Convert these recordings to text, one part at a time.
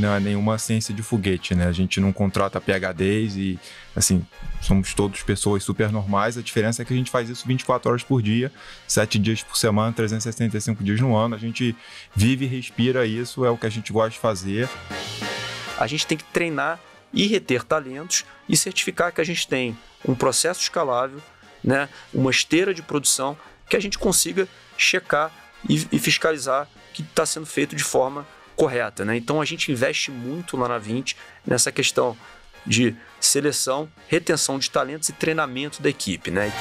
não é nenhuma ciência de foguete, né? A gente não contrata PhDs e, assim, somos todos pessoas super normais. A diferença é que a gente faz isso 24 horas por dia, 7 dias por semana, 365 dias no ano. A gente vive e respira isso, é o que a gente gosta de fazer. A gente tem que treinar e reter talentos e certificar que a gente tem um processo escalável, né? Uma esteira de produção que a gente consiga checar e fiscalizar que está sendo feito de forma correta, né? Então a gente investe muito lá na 20 nessa questão de seleção, retenção de talentos e treinamento da equipe, né?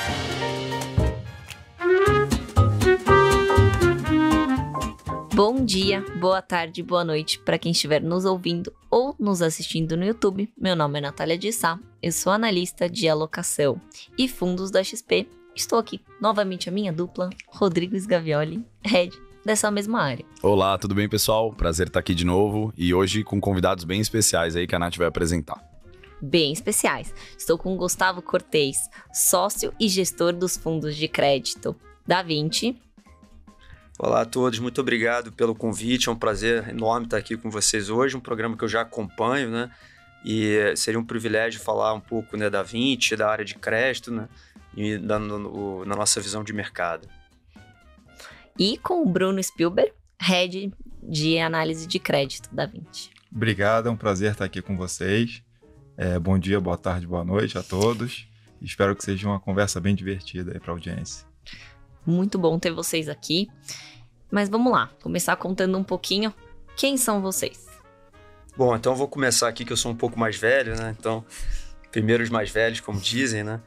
Bom dia, boa tarde, boa noite para quem estiver nos ouvindo ou nos assistindo no YouTube. Meu nome é Natália de Sá, eu sou analista de alocação e fundos da XP. Estou aqui novamente a minha dupla, Rodrigo Sgavioli, head dessa mesma área. Olá, tudo bem, pessoal? Prazer estar aqui de novo e hoje com convidados bem especiais aí que a Nath vai apresentar. Bem especiais. Estou com o Gustavo Cortez, sócio e gestor dos fundos de crédito da 20. Olá a todos, muito obrigado pelo convite, é um prazer enorme estar aqui com vocês hoje, um programa que eu já acompanho, né? E seria um privilégio falar um pouco, né, da 20, da área de crédito, né? E na nossa visão de mercado. E com o Bruno Spielberg, head de análise de crédito da 20. Obrigado, é um prazer estar aqui com vocês. Bom dia, boa tarde, boa noite a todos. Espero que seja uma conversa bem divertida aí para a audiência. Muito bom ter vocês aqui. Mas vamos lá, começar contando um pouquinho quem são vocês. Bom, então eu vou começar aqui que eu sou um pouco mais velho, né? Então, primeiro os mais velhos, como dizem, né?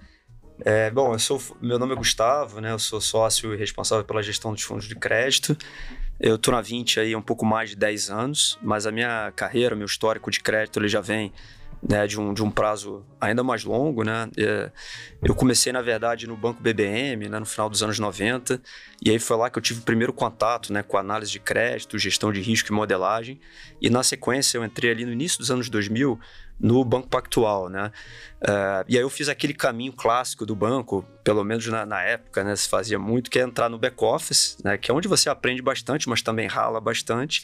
Bom, meu nome é Gustavo, né? Eu sou sócio e responsável pela gestão dos fundos de crédito. Eu estou na 20 aí há um pouco mais de 10 anos, mas a minha carreira, meu histórico de crédito, ele já vem, né, de um prazo ainda mais longo, né? Eu comecei, na verdade, no Banco BBM, né, no final dos anos 90, e aí foi lá que eu tive o primeiro contato, né, com análise de crédito, gestão de risco e modelagem, e na sequência eu entrei ali no início dos anos 2000 no Banco Pactual, né? E aí eu fiz aquele caminho clássico do banco, pelo menos na época, né, se fazia muito, que é entrar no back-office, né, que é onde você aprende bastante, mas também rala bastante,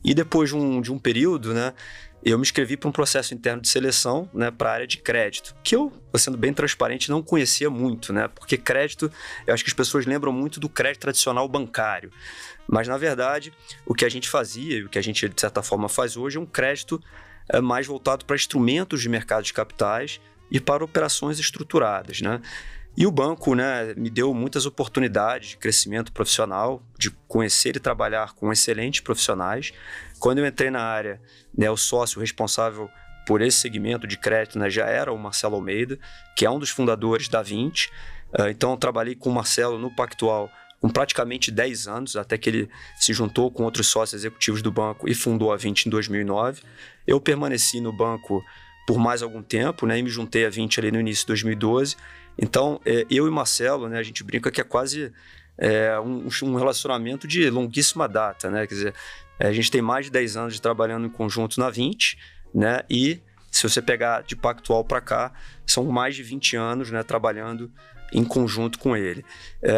e depois de um período, né, eu me inscrevi para um processo interno de seleção, né, para a área de crédito, que eu, sendo bem transparente, não conhecia muito, né, porque crédito, eu acho que as pessoas lembram muito do crédito tradicional bancário, mas na verdade o que a gente fazia e o que a gente de certa forma faz hoje é um crédito mais voltado para instrumentos de mercado de capitais e para operações estruturadas, né? E o banco, né, me deu muitas oportunidades de crescimento profissional, de conhecer e trabalhar com excelentes profissionais. Quando eu entrei na área, né, o sócio responsável por esse segmento de crédito, né, já era o Marcelo Almeida, que é um dos fundadores da 20. Então, eu trabalhei com o Marcelo no Pactual com praticamente 10 anos, até que ele se juntou com outros sócios executivos do banco e fundou a 20 em 2009. Eu permaneci no banco por mais algum tempo, né, e me juntei a 20 ali no início de 2012. Então, eu e Marcelo, né, a gente brinca que é quase um relacionamento de longuíssima data, né? Quer dizer, a gente tem mais de 10 anos de trabalhando em conjunto na 20, né? E se você pegar de Pactual para cá, são mais de 20 anos, né, trabalhando em conjunto com ele.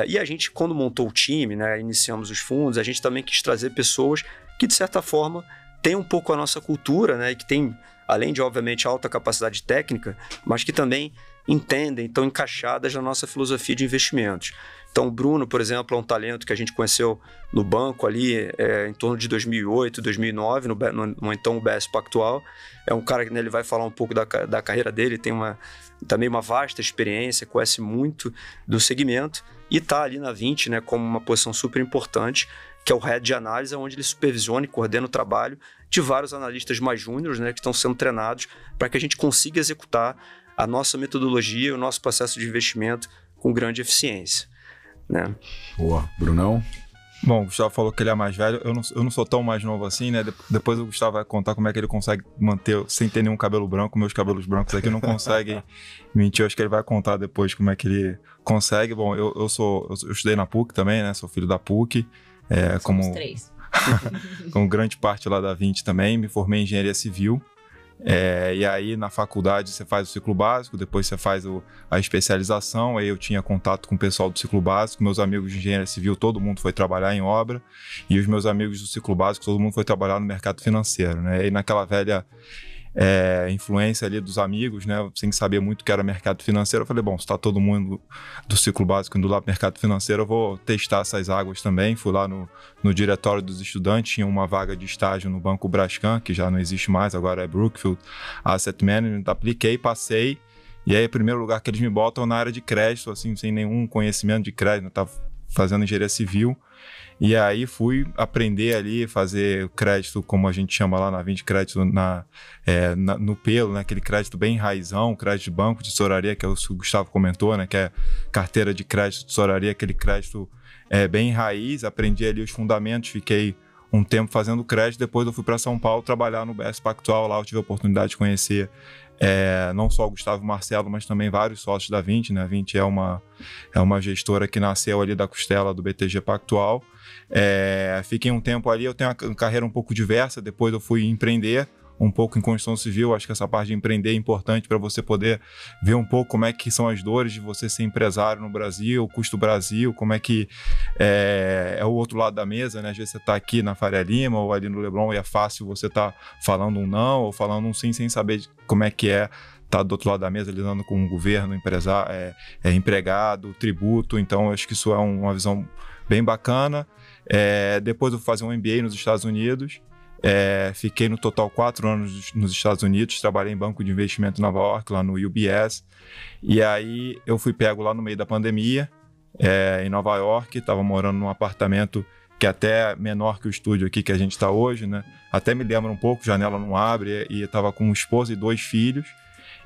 E a gente, quando montou o time, né, iniciamos os fundos, a gente também quis trazer pessoas que, de certa forma, têm um pouco a nossa cultura, né, e que têm, além de, obviamente, alta capacidade técnica, mas que também entendem, estão encaixadas na nossa filosofia de investimentos. Então, o Bruno, por exemplo, é um talento que a gente conheceu no banco ali em torno de 2008, 2009, no então UBS Pactual. É um cara que, né, ele vai falar um pouco da carreira dele, tem também uma vasta experiência, conhece muito do segmento e está ali na 20, né, como uma posição super importante, que é o head de análise, onde ele supervisiona e coordena o trabalho de vários analistas mais júniores, né, que estão sendo treinados para que a gente consiga executar a nossa metodologia e o nosso processo de investimento com grande eficiência, né? Boa. Brunão? Bom, o Gustavo falou que ele é mais velho, eu não sou tão mais novo assim, né? Depois o Gustavo vai contar como é que ele consegue manter, sem ter nenhum cabelo branco, meus cabelos brancos aqui não conseguem mentir, eu acho que ele vai contar depois como é que ele consegue. Bom, eu estudei na PUC também, né? Sou filho da PUC. Somos três. Como grande parte lá da 20 também, me formei em engenharia civil. E aí na faculdade você faz o ciclo básico, depois você faz a especialização. Aí eu tinha contato com o pessoal do ciclo básico, meus amigos de engenharia civil, todo mundo foi trabalhar em obra, e os meus amigos do ciclo básico, todo mundo foi trabalhar no mercado financeiro, né? E naquela velha influência ali dos amigos, né, sem saber muito o que era mercado financeiro, eu falei, bom, se tá todo mundo do ciclo básico indo lá pro mercado financeiro, eu vou testar essas águas também. Fui lá no diretório dos estudantes, tinha uma vaga de estágio no Banco Brascan, que já não existe mais, agora é Brookfield Asset Management. Apliquei, passei, e aí o primeiro lugar que eles me botam na área de crédito, assim, sem nenhum conhecimento de crédito, eu tava fazendo engenharia civil. E aí fui aprender ali, fazer crédito, como a gente chama lá na 20, crédito no pelo, né? Aquele crédito bem raizão, crédito de banco, de tesouraria, que é o que o Gustavo comentou, né? Que é carteira de crédito, de tesouraria, aquele crédito bem raiz. Aprendi ali os fundamentos, fiquei um tempo fazendo crédito, depois eu fui para São Paulo trabalhar no BS Pactual. Lá eu tive a oportunidade de conhecer não só o Gustavo e o Marcelo, mas também vários sócios da 20, né? A 20 é uma gestora que nasceu ali da costela do BTG Pactual. Fiquei um tempo ali, eu tenho uma carreira um pouco diversa, depois eu fui empreender um pouco em construção civil. Acho que essa parte de empreender é importante para você poder ver um pouco como é que são as dores de você ser empresário no Brasil, o custo do Brasil, como é que é o outro lado da mesa, né? Às vezes você está aqui na Faria Lima ou ali no Leblon e é fácil você tá falando um não ou falando um sim sem saber como é que tá do outro lado da mesa, lidando com o governo, empregado, tributo. Então acho que isso é uma visão bem bacana. Depois eu fui fazer um MBA nos Estados Unidos. Fiquei no total 4 anos nos Estados Unidos, trabalhei em banco de investimento em Nova York, lá no UBS, e aí eu fui pego lá no meio da pandemia, em Nova York. Estava morando num apartamento que é até menor que o estúdio aqui que a gente está hoje, né? Até me lembra um pouco, janela não abre, e eu estava com esposa e 2 filhos.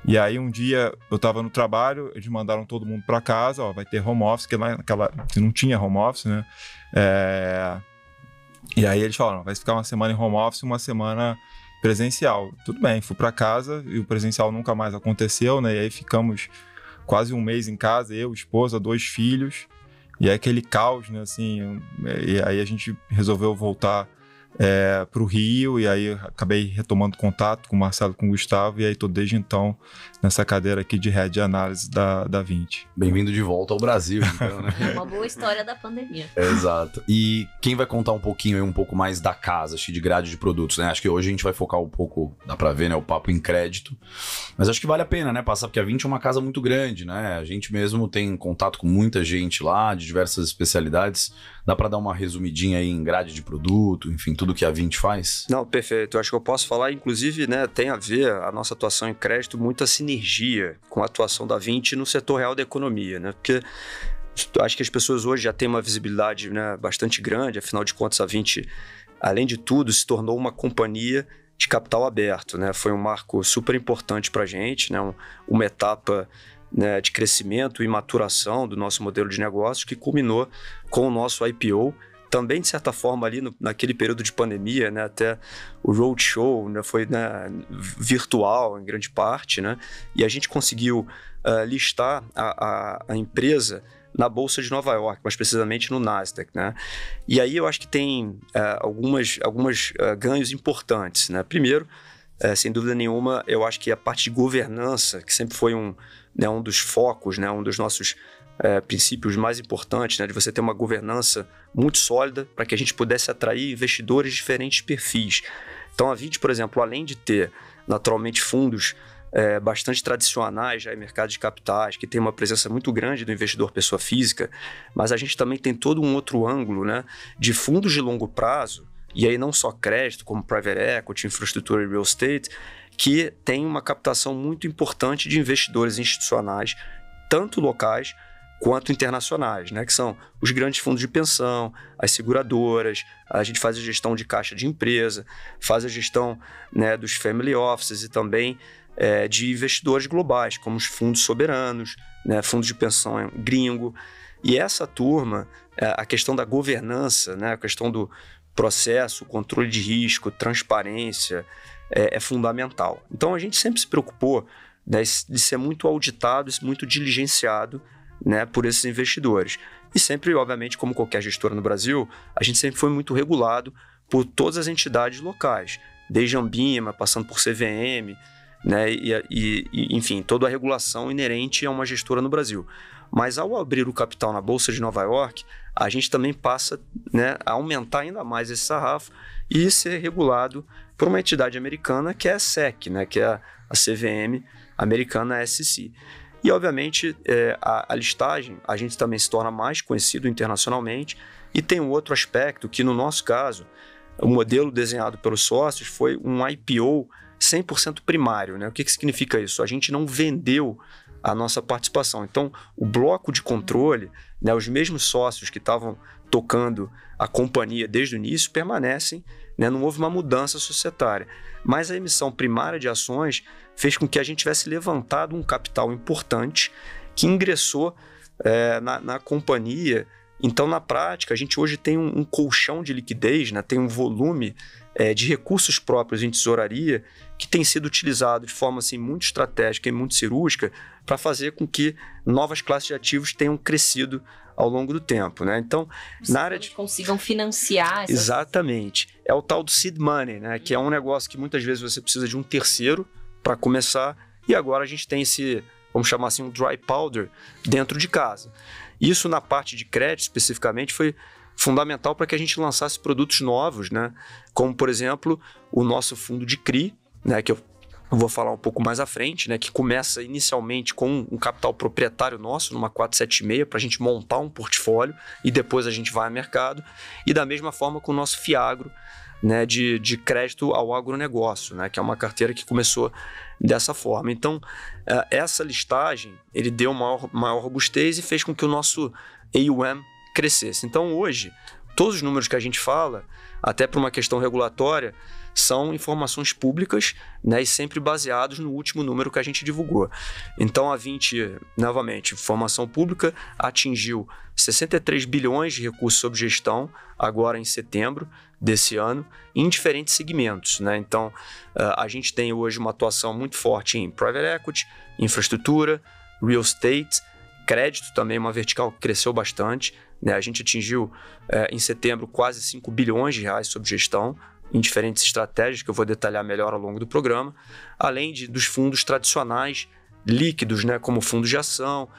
E aí um dia eu estava no trabalho, eles mandaram todo mundo para casa, vai ter home office, que lá não tinha home office, né? E aí eles falaram, vai ficar uma semana em home office, uma semana presencial. Tudo bem, fui para casa e o presencial nunca mais aconteceu, né? E aí ficamos quase um mês em casa, eu, esposa, 2 filhos, e aí aquele caos, né? Assim, e aí a gente resolveu voltar para o Rio, e aí acabei retomando contato com o Marcelo, com o Gustavo, e aí tô desde então nessa cadeira aqui de head de análise da 20. Bem-vindo de volta ao Brasil, então, né? É uma boa história da pandemia. Exato. E quem vai contar um pouquinho, um pouco mais da casa, acho que de grade de produtos, né? Acho que hoje a gente vai focar um pouco, dá pra ver, né? O papo em crédito. Mas acho que vale a pena, né? Passar, porque a 20 é uma casa muito grande, né? A gente mesmo tem contato com muita gente lá, de diversas especialidades. Dá pra dar uma resumidinha aí em grade de produto, enfim, tudo que a 20 faz? Não, perfeito. Eu acho que eu posso falar, inclusive, né? Tem a ver a nossa atuação em crédito, muita sinergia com a atuação da 20 no setor real da economia, né? Porque acho que as pessoas hoje já têm uma visibilidade, né, bastante grande. Afinal de contas, a 20, além de tudo, se tornou uma companhia de capital aberto, né? Foi um marco super importante para a gente, né? Uma etapa, né, de crescimento e maturação do nosso modelo de negócios que culminou com o nosso IPO. Também, de certa forma, ali naquele período de pandemia, né, até o roadshow, né, foi, né, virtual em grande parte, né, e a gente conseguiu listar a empresa na Bolsa de Nova York, mais precisamente no Nasdaq, né? E aí eu acho que tem algumas ganhos importantes, né? Primeiro, sem dúvida nenhuma, eu acho que a parte de governança, que sempre foi um dos focos, né, um dos nossos princípios mais importantes, né, de você ter uma governança muito sólida para que a gente pudesse atrair investidores de diferentes perfis. Então a 20, por exemplo, além de ter naturalmente fundos bastante tradicionais já em mercado de capitais, que tem uma presença muito grande do investidor pessoa física, mas a gente também tem todo um outro ângulo, né, de fundos de longo prazo, e aí não só crédito, como private equity, infraestrutura e real estate, que tem uma captação muito importante de investidores institucionais, tanto locais quanto internacionais, né? Que são os grandes fundos de pensão, as seguradoras. A gente faz a gestão de caixa de empresa, faz a gestão, né, dos family offices e também de investidores globais, como os fundos soberanos, né, fundos de pensão gringo. E essa turma, a questão da governança, né, a questão do processo, controle de risco, transparência, é fundamental. Então a gente sempre se preocupou, né, de ser muito auditado, muito diligenciado, né, por esses investidores. E sempre, obviamente, como qualquer gestora no Brasil, a gente sempre foi muito regulado por todas as entidades locais. desde Ambima, passando por CVM, né, enfim, toda a regulação inerente a uma gestora no Brasil. Mas ao abrir o capital na Bolsa de Nova York, a gente também passa, né, a aumentar ainda mais esse sarrafo e ser regulado por uma entidade americana que é a SEC, né, que é a CVM americana SEC. E, obviamente, a listagem, a gente também se torna mais conhecido internacionalmente. E tem um outro aspecto que, no nosso caso, o modelo desenhado pelos sócios foi um IPO 100% primário, né? O que significa isso? A gente não vendeu a nossa participação. Então, o bloco de controle, né, os mesmos sócios que estavam tocando a companhia desde o início permanecem, né, não houve uma mudança societária. Mas a emissão primária de ações fez com que a gente tivesse levantado um capital importante que ingressou na companhia. Então, na prática, a gente hoje tem um colchão de liquidez, né, tem um volume de recursos próprios em tesouraria que tem sido utilizado de forma assim, muito estratégica e muito cirúrgica para fazer com que novas classes de ativos tenham crescido ao longo do tempo, né? Então, na área de... consigam financiar essas... Exatamente. É o tal do seed money, né? Que é um negócio que muitas vezes você precisa de um terceiro para começar, e agora a gente tem esse, vamos chamar assim, um dry powder dentro de casa. Isso na parte de crédito, especificamente, foi fundamental para que a gente lançasse produtos novos, né? Como, por exemplo, o nosso fundo de CRI, né? Que eu vou falar um pouco mais à frente, né? Que começa inicialmente com um capital proprietário nosso, numa 476, para a gente montar um portfólio e depois a gente vai ao mercado. E da mesma forma com o nosso FIAGRO, né, de crédito ao agronegócio, né, que é uma carteira que começou dessa forma. Então, essa listagem, ele deu maior robustez e fez com que o nosso AUM crescesse. Então, hoje, todos os números que a gente fala, até por uma questão regulatória, são informações públicas, né, e sempre baseados no último número que a gente divulgou. Então, a 20, novamente, informação pública, atingiu 63 bilhões de recursos sob gestão, agora em setembro desse ano, em diferentes segmentos, né? Então, a gente tem hoje uma atuação muito forte em private equity, infraestrutura, real estate, crédito também, uma vertical que cresceu bastante, né? A gente atingiu em setembro quase 5 bilhões de reais sob gestão, em diferentes estratégias que eu vou detalhar melhor ao longo do programa, além dos fundos tradicionais líquidos, né, como fundos de ação,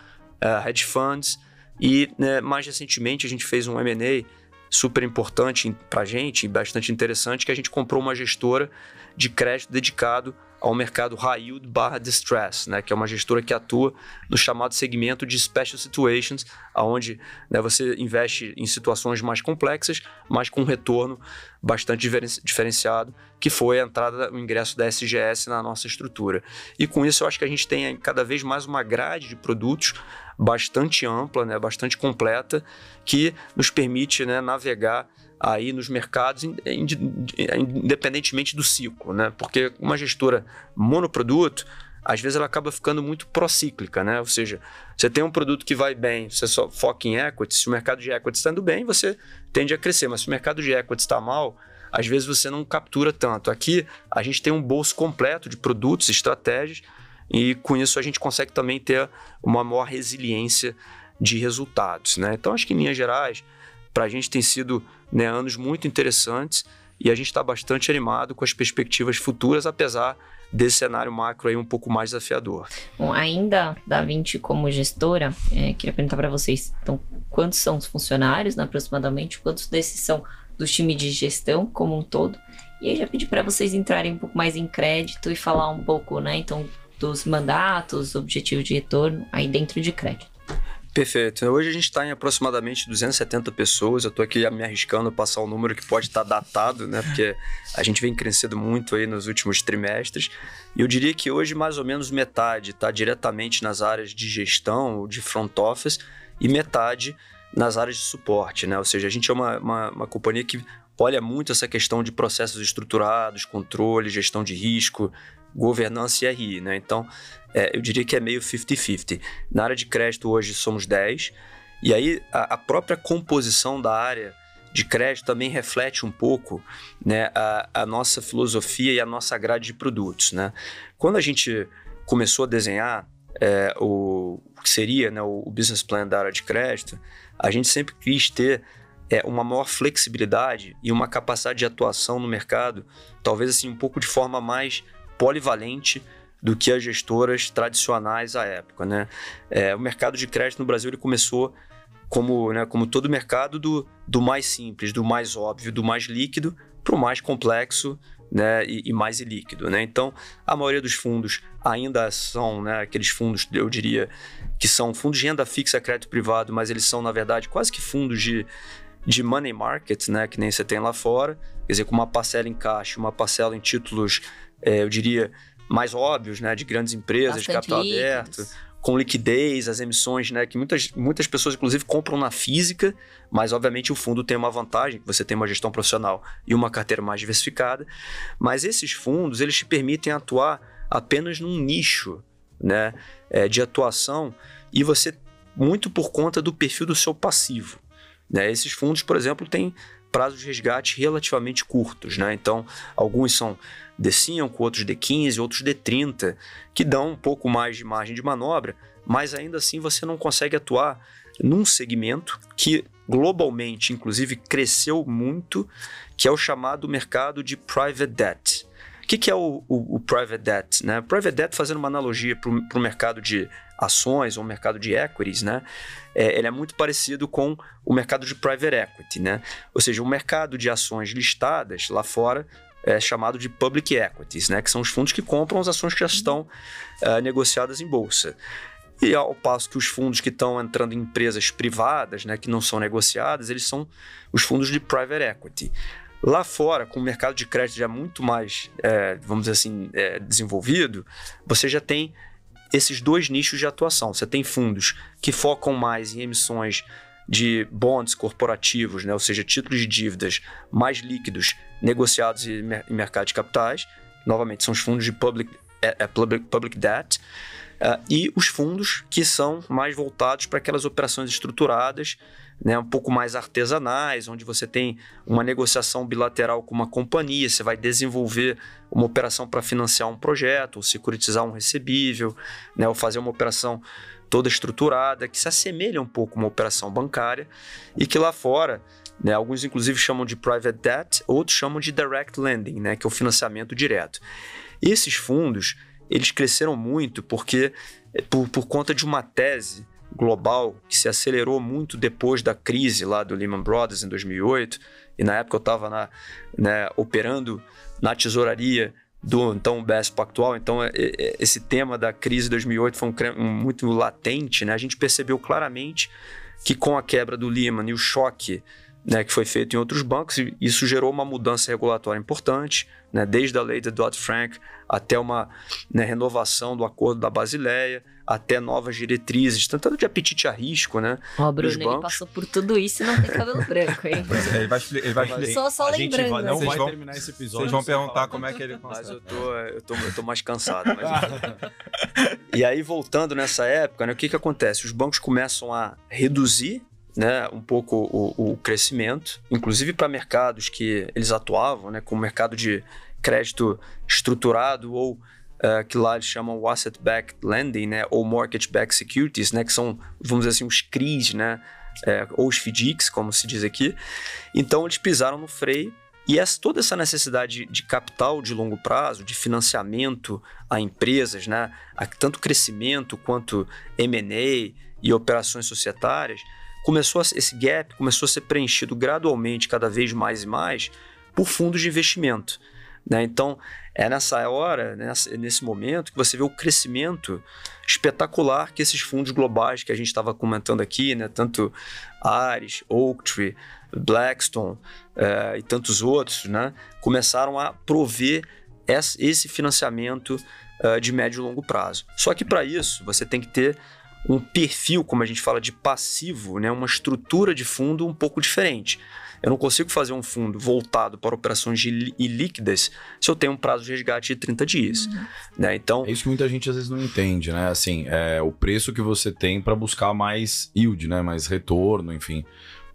hedge funds, e né, mais recentemente a gente fez um M&A super importante para a gente, bastante interessante, que a gente comprou uma gestora de crédito dedicado ao mercado high yield / distress, né, que é uma gestora que atua no chamado segmento de special situations, onde né, você investe em situações mais complexas, mas com um retorno bastante diferenciado, que foi a entrada, o ingresso da SGS na nossa estrutura. E com isso eu acho que a gente tem cada vez mais uma grade de produtos bastante ampla, né, bastante completa, que nos permite né, navegar aí nos mercados, independentemente do ciclo, né? Porque uma gestora monoproduto, às vezes ela acaba ficando muito procíclica, né? Ou seja, você tem um produto que vai bem, você só foca em equity, se o mercado de equity está indo bem, você tende a crescer, mas se o mercado de equity está mal, às vezes você não captura tanto. Aqui, a gente tem um bolso completo de produtos, estratégias, e com isso a gente consegue também ter uma maior resiliência de resultados, né? Então, acho que em linhas gerais, para a gente tem sido né, anos muito interessantes e a gente está bastante animado com as perspectivas futuras, apesar desse cenário macro aí um pouco mais desafiador. Bom, ainda da 20 como gestora, queria perguntar para vocês, então, quantos são os funcionários, né, aproximadamente, quantos desses são do time de gestão como um todo? E aí já pedi para vocês entrarem um pouco mais em crédito e falar um pouco, né, então, dos mandatos, objetivos de retorno aí dentro de crédito. Perfeito. Hoje a gente está em aproximadamente 270 pessoas. Eu estou aqui me arriscando a passar um número que pode estar datado, né? Porque a gente vem crescendo muito aí nos últimos trimestres. E eu diria que hoje mais ou menos metade está diretamente nas áreas de gestão ou de front office e metade nas áreas de suporte, né? Ou seja, a gente é uma companhia que olha muito essa questão de processos estruturados, controle, gestão de risco, governança e RI, né? Então, eu diria que é meio 50-50. Na área de crédito hoje somos 10, e aí a própria composição da área de crédito também reflete um pouco né, a nossa filosofia e a nossa grade de produtos, né? Quando a gente começou a desenhar o que seria né, o business plan da área de crédito, a gente sempre quis ter uma maior flexibilidade e uma capacidade de atuação no mercado, talvez assim um pouco de forma mais polivalente do que as gestoras tradicionais à época, né? O mercado de crédito no Brasil ele começou como todo mercado do mais simples, do mais óbvio, do mais líquido para o mais complexo, né, e mais ilíquido, né? Então, a maioria dos fundos ainda são, né, aqueles fundos, eu diria, que são fundos de renda fixa, crédito privado, mas eles são, na verdade, quase que fundos de money market, né, que nem você tem lá fora, quer dizer, com uma parcela em caixa, uma parcela em títulos, eu diria, mais óbvios, né, de grandes empresas, bastante de capital líquidos. aberto, com liquidez, as emissões, né, que muitas pessoas, inclusive, compram na física, mas, obviamente, o fundo tem uma vantagem, que você tem uma gestão profissional e uma carteira mais diversificada, mas esses fundos, eles te permitem atuar apenas num nicho, né, de atuação, e você, muito por conta do perfil do seu passivo, né? Esses fundos, por exemplo, têm prazos de resgate relativamente curtos, né? Então, alguns são D5, outros D15, outros D30, que dão um pouco mais de margem de manobra, mas ainda assim você não consegue atuar num segmento que globalmente, inclusive, cresceu muito, que é o chamado mercado de private debt. O que é o private debt, né? Private debt, fazendo uma analogia para o mercado de ações ou mercado de equities, né? Ele é muito parecido com o mercado de private equity, né? Ou seja, o mercado de ações listadas lá fora é chamado de public equities, né? Que são os fundos que compram as ações que já estão negociadas em bolsa. E ao passo que os fundos que estão entrando em empresas privadas, né, que não são negociadas, eles são os fundos de private equity. Lá fora, com o mercado de crédito já muito mais, vamos dizer assim, desenvolvido, você já tem esses dois nichos de atuação. Você tem fundos que focam mais em emissões de bonds corporativos, né? Ou seja, títulos de dívidas mais líquidos negociados em mercado de capitais. Novamente, são os fundos de public debt. E os fundos que são mais voltados para aquelas operações estruturadas, né, um pouco mais artesanais, onde você tem uma negociação bilateral com uma companhia, você vai desenvolver uma operação para financiar um projeto, ou securitizar um recebível, né, ou fazer uma operação toda estruturada, que se assemelha um pouco a uma operação bancária, e que lá fora, né, alguns inclusive chamam de private debt, outros chamam de direct lending, né, que é o financiamento direto. Esses fundos, eles cresceram muito porque, por conta de uma tese global que se acelerou muito depois da crise lá do Lehman Brothers em 2008, e na época eu estava operando na tesouraria do BS Pactual, então esse tema da crise de 2008 foi muito latente, né? A gente percebeu claramente que com a quebra do Lehman e o choque, né, que foi feito em outros bancos, isso gerou uma mudança regulatória importante, né, desde a lei da Dodd-Frank até uma, né, renovação do acordo da Basileia, até novas diretrizes, tanto de apetite a risco, né? Ó, Bruno, ele passou por tudo isso e não tem cabelo branco, hein? Ele vai explicar. Só lembrando. Não vai vão terminar esse episódio. Vocês vão perguntar como é que ele Mas consegue. eu tô mais cansado. E aí, voltando nessa época, né, o que acontece? Os bancos começam a reduzir, né, um pouco o crescimento, inclusive para mercados que eles atuavam, né, como o mercado de crédito estruturado ou que lá eles chamam o asset-backed lending, né, ou mortgage-backed securities, né, que são, vamos dizer assim, os CRIs, né, ou os FDICs, como se diz aqui. Então eles pisaram no freio e toda essa necessidade de capital de longo prazo, de financiamento a empresas, né, a tanto crescimento quanto M&A e operações societárias, esse gap começou a ser preenchido gradualmente, cada vez mais e mais, por fundos de investimento, né? Então, é nessa hora, nesse momento, que você vê o crescimento espetacular que esses fundos globais que a gente estava comentando aqui, né? Tanto Ares, Oaktree, Blackstone e tantos outros, né? Começaram a prover esse financiamento de médio e longo prazo. Só que para isso, você tem que ter um perfil, como a gente fala, de passivo, né? Uma estrutura de fundo um pouco diferente. Eu não consigo fazer um fundo voltado para operações ilíquidas se eu tenho um prazo de resgate de 30 dias. Né? Então, é isso que muita gente às vezes não entende, né? Assim, o preço que você tem para buscar mais yield, né? Mais retorno, enfim.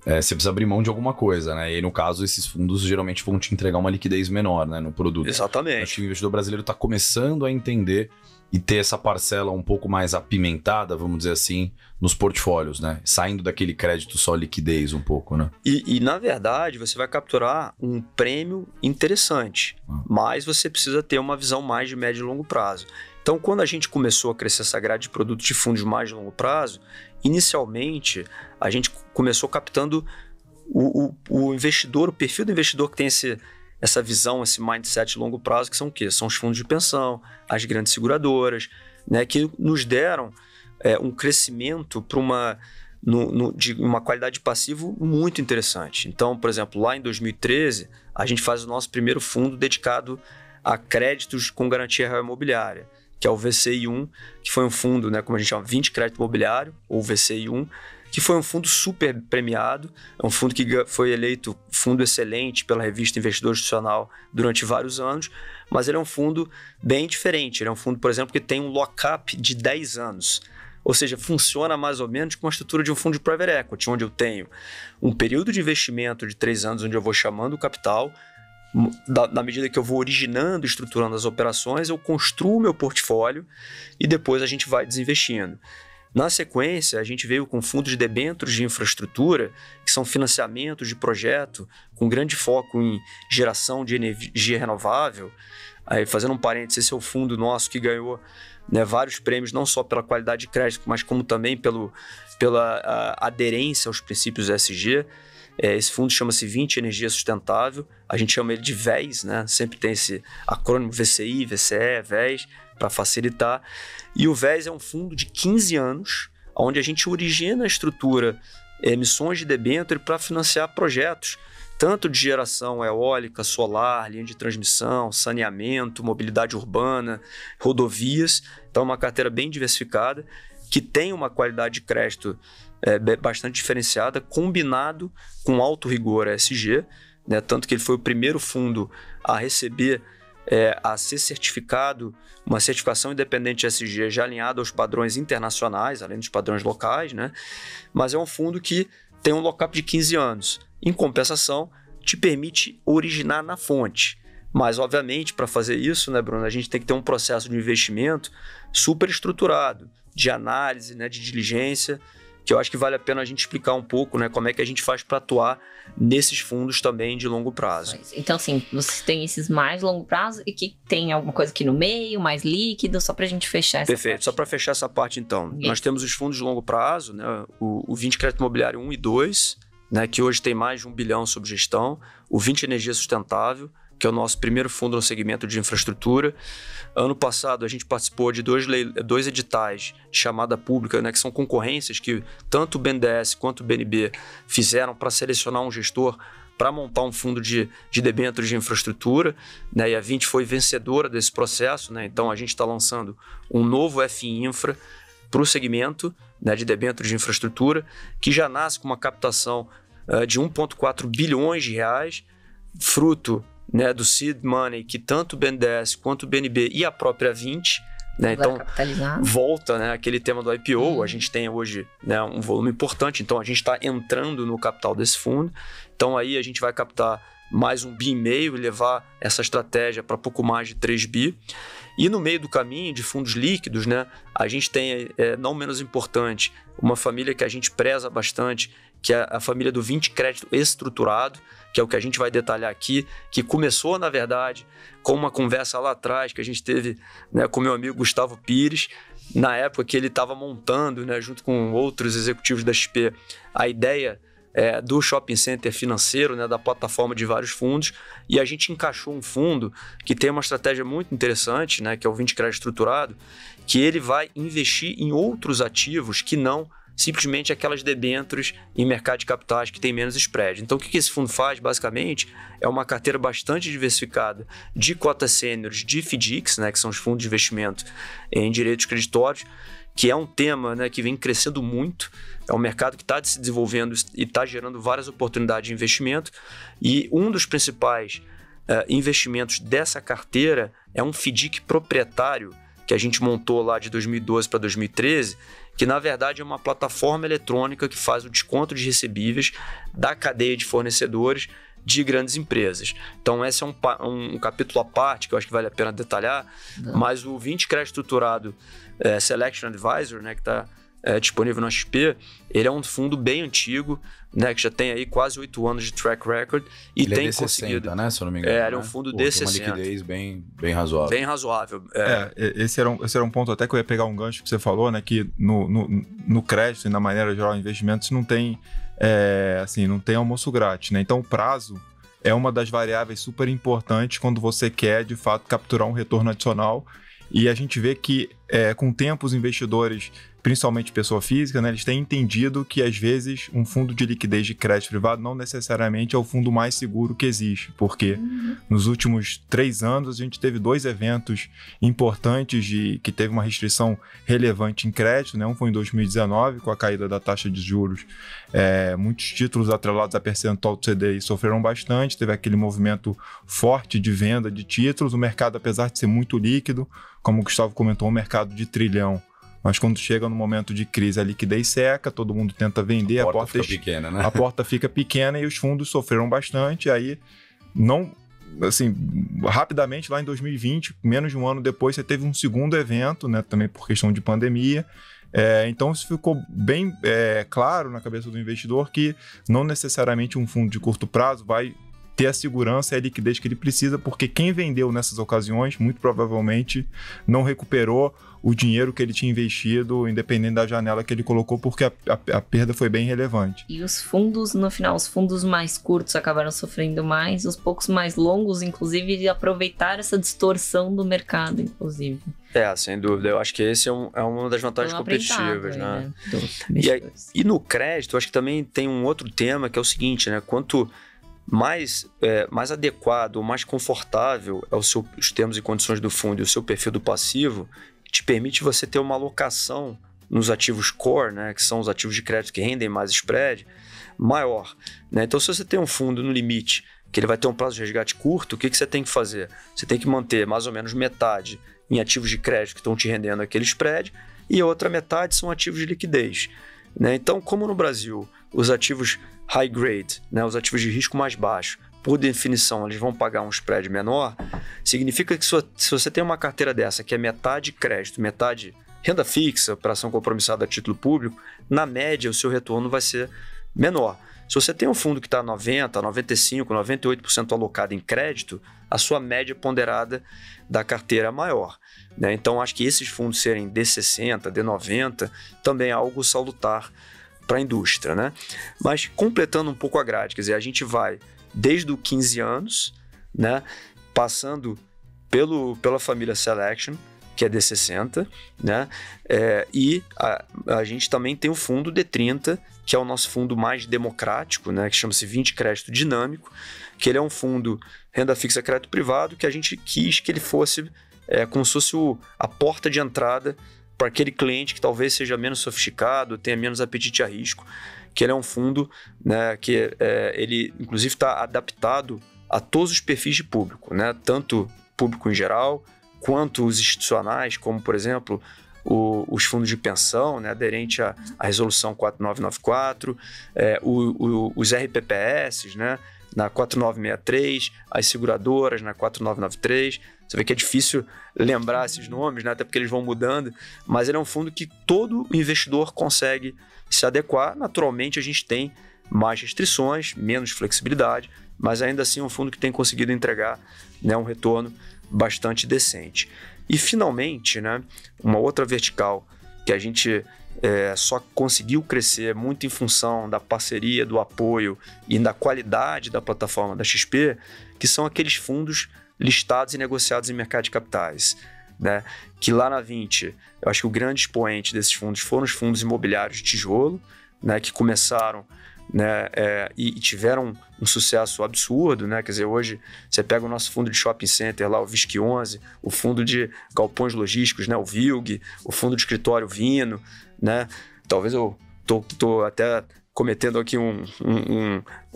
Você precisa abrir mão de alguma coisa, né? E aí, no caso, esses fundos geralmente vão te entregar uma liquidez menor, né? No produto. Exatamente. Acho que o investidor brasileiro está começando a entender e ter essa parcela um pouco mais apimentada, vamos dizer assim, nos portfólios, né? Saindo daquele crédito só liquidez um pouco, né? E na verdade, você vai capturar um prêmio interessante, mas você precisa ter uma visão mais de médio e longo prazo. Então, quando a gente começou a crescer essa grade de produtos de fundos mais de longo prazo, inicialmente, a gente começou captando o investidor, o perfil do investidor que tem essa visão, esse mindset de longo prazo, que são o quê? São os fundos de pensão, as grandes seguradoras, né, que nos deram um crescimento para de uma qualidade de passivo muito interessante. Então, por exemplo, lá em 2013, a gente faz o nosso primeiro fundo dedicado a créditos com garantia real imobiliária, que é o VCI1, que foi um fundo, né, como a gente chama, 20 crédito imobiliário, ou VCI1, que foi um fundo super premiado, é um fundo que foi eleito fundo excelente pela revista Investidor Institucional durante vários anos, mas ele é um fundo bem diferente. Ele é um fundo, por exemplo, que tem um lock-up de 10 anos. Ou seja, funciona mais ou menos com a estrutura de um fundo de private equity, onde eu tenho um período de investimento de 3 anos, onde eu vou chamando o capital. Na medida que eu vou originando e estruturando as operações, eu construo o meu portfólio e depois a gente vai desinvestindo. Na sequência, a gente veio com fundos de debêntures de infraestrutura, que são financiamentos de projeto, com grande foco em geração de energia renovável. Aí, fazendo um parênteses, esse é o fundo nosso que ganhou, né, vários prêmios, não só pela qualidade de crédito, mas como também pela aderência aos princípios ESG. Esse fundo chama-se 20 Energia Sustentável, a gente chama ele de VES, né? Sempre tem esse acrônimo VCI, VCE, VES, para facilitar. E o VES é um fundo de 15 anos, onde a gente origina a estrutura, emissões de debênture para financiar projetos, tanto de geração eólica, solar, linha de transmissão, saneamento, mobilidade urbana, rodovias. Então, é uma carteira bem diversificada, que tem uma qualidade de crédito bastante diferenciada, combinado com alto rigor ESG, né? Tanto que ele foi o primeiro fundo a receber, a ser certificado, uma certificação independente ESG já alinhada aos padrões internacionais, além dos padrões locais, né? Mas é um fundo que tem um lock-up de 15 anos. Em compensação, te permite originar na fonte. Mas, obviamente, para fazer isso, né, Bruno, a gente tem que ter um processo de investimento super estruturado, de análise, né, de diligência, que eu acho que vale a pena a gente explicar um pouco, né, como é que a gente faz para atuar nesses fundos também de longo prazo. Então, assim, você tem esses mais longo prazo e que tem alguma coisa aqui no meio, mais líquido, só para a gente fechar essa Perfeito, parte. só para fechar essa parte, então. Nós temos os fundos de longo prazo, né, o 20 Crédito Imobiliário 1 e 2, né, que hoje tem mais de 1 bilhão sob gestão, o 20 Energia Sustentável, que é o nosso primeiro fundo no segmento de infraestrutura. Ano passado, a gente participou de dois editais de chamada pública, né, que são concorrências que tanto o BNDES quanto o BNB fizeram para selecionar um gestor para montar um fundo de debêntures de infraestrutura, né, e a 20 foi vencedora desse processo, né, então a gente está lançando um novo FI Infra para o segmento, né, de debêntures de infraestrutura, que já nasce com uma captação de 1,4 bilhões de reais, fruto, né, do seed money que tanto o BNDES quanto o BNB e a própria 20, né, então volta, né, aquele tema do IPO. A gente tem hoje, né, um volume importante, então a gente está entrando no capital desse fundo, então aí a gente vai captar mais 1,5 bi e levar essa estratégia para pouco mais de 3 bi. E no meio do caminho de fundos líquidos, né, a gente tem, não menos importante, uma família que a gente preza bastante, que é a família do 20 Crédito Estruturado, que é o que a gente vai detalhar aqui, que começou, na verdade, com uma conversa lá atrás que a gente teve, né, com meu amigo Gustavo Pires, na época que ele estava montando, né, junto com outros executivos da XP, a ideia do shopping center financeiro, né, da plataforma de vários fundos, e a gente encaixou um fundo que tem uma estratégia muito interessante, né, que é o 20 Crédito Estruturado, que ele vai investir em outros ativos que não simplesmente aquelas debêntures em mercado de capitais que tem menos spread. Então, o que esse fundo faz, basicamente, é uma carteira bastante diversificada de cotas sêniores, de FDICs, né, que são os fundos de investimento em direitos creditórios, que é um tema, né, que vem crescendo muito. É um mercado que está se desenvolvendo e está gerando várias oportunidades de investimento. E um dos principais investimentos dessa carteira é um FDIC proprietário que a gente montou lá de 2012 para 2013, que na verdade é uma plataforma eletrônica que faz o desconto de recebíveis da cadeia de fornecedores de grandes empresas. Então esse é um capítulo à parte que eu acho que vale a pena detalhar, mas o 20 Crédito Estruturado Selection Advisor, né, que está disponível no XP, ele é um fundo bem antigo, né, que já tem aí quase 8 anos de track record e ele tem é D60, conseguido, né, se eu não me engano. ele é um fundo D60. Tem uma liquidez bem razoável. Bem razoável. Esse era um ponto até que eu ia pegar um gancho que você falou, né, que no crédito e na maneira geral de investimentos não tem não tem almoço grátis, né? Então o prazo é uma das variáveis super importantes quando você quer de fato capturar um retorno adicional, e a gente vê que com o tempo os investidores, principalmente pessoa física, né, eles têm entendido que às vezes um fundo de liquidez de crédito privado não necessariamente é o fundo mais seguro que existe, porque nos últimos 3 anos a gente teve 2 eventos importantes que teve uma restrição relevante em crédito, né? Um foi em 2019 com a caída da taxa de juros, muitos títulos atrelados a percentual do CDI sofreram bastante, teve aquele movimento forte de venda de títulos, o mercado, apesar de ser muito líquido, como o Gustavo comentou, um mercado de trilhão, mas quando chega no momento de crise, a liquidez seca, todo mundo tenta vender, a porta fica pequena, né? A porta fica pequena e os fundos sofreram bastante. Aí, rapidamente, lá em 2020, menos de um ano depois, você teve um segundo evento, né, também por questão de pandemia. Então, isso ficou bem claro na cabeça do investidor que não necessariamente um fundo de curto prazo vai ter a segurança e a liquidez que ele precisa, porque quem vendeu nessas ocasiões, muito provavelmente, não recuperou o dinheiro que ele tinha investido, independente da janela que ele colocou, porque a perda foi bem relevante. E os fundos, no final, os fundos mais curtos acabaram sofrendo mais, os poucos mais longos, inclusive, aproveitaram essa distorção do mercado, inclusive. Sem dúvida. Eu acho que esse é uma das vantagens competitivas, né? E no crédito, eu acho que também tem um outro tema, que é o seguinte, né? Quanto mais adequado, mais confortável é os termos e condições do fundo e o seu perfil do passivo, te permite você ter uma alocação nos ativos core, né, que são os ativos de crédito que rendem mais spread, maior, né? Então, se você tem um fundo no limite, que ele vai ter um prazo de resgate curto, o que você tem que fazer? Você tem que manter mais ou menos metade em ativos de crédito que estão te rendendo aquele spread, e a outra metade são ativos de liquidez, né? Então, como no Brasil, os ativos high grade, né, os ativos de risco mais baixo, por definição, eles vão pagar um spread menor, significa que se você tem uma carteira dessa, que é metade crédito, metade renda fixa, operação compromissada a título público, na média o seu retorno vai ser menor. Se você tem um fundo que está 90%, 95%, 98% alocado em crédito, a sua média ponderada da carteira é maior, né? Então, acho que esses fundos serem D60, D90, também é algo salutar para a indústria, né? Mas completando um pouco a grade, quer dizer, a gente vai desde os 15 anos, né, passando pela família Selection, que é D60, né, e a gente também tem o fundo D30, que é o nosso fundo mais democrático, né, que chama-se 20 Crédito Dinâmico, que ele é um fundo renda fixa crédito privado, que a gente quis que ele fosse como se fosse a porta de entrada para aquele cliente que talvez seja menos sofisticado, tenha menos apetite a risco, que ele é um fundo, né, que ele inclusive está adaptado a todos os perfis de público, né, tanto público em geral, quanto os institucionais, como por exemplo os fundos de pensão, né, aderente à resolução 4994, os RPPS, né, na 4963, as seguradoras na 4993. Você vê que é difícil lembrar esses nomes, né? Até porque eles vão mudando, mas ele é um fundo que todo investidor consegue se adequar. Naturalmente, a gente tem mais restrições, menos flexibilidade, mas ainda assim é um fundo que tem conseguido entregar, né, um retorno bastante decente. E, finalmente, né, uma outra vertical que a gente só conseguiu crescer muito em função da parceria, do apoio e da qualidade da plataforma da XP, que são aqueles fundos listados e negociados em mercado de capitais, né? Que lá na 20, eu acho que o grande expoente desses fundos foram os fundos imobiliários de tijolo, né? Que começaram, né, e tiveram um sucesso absurdo, né? Quer dizer, hoje você pega o nosso fundo de shopping center lá, o VISC 11, o fundo de galpões logísticos, né, o VILG, o fundo de escritório Vino, né? Talvez eu tô até cometendo aqui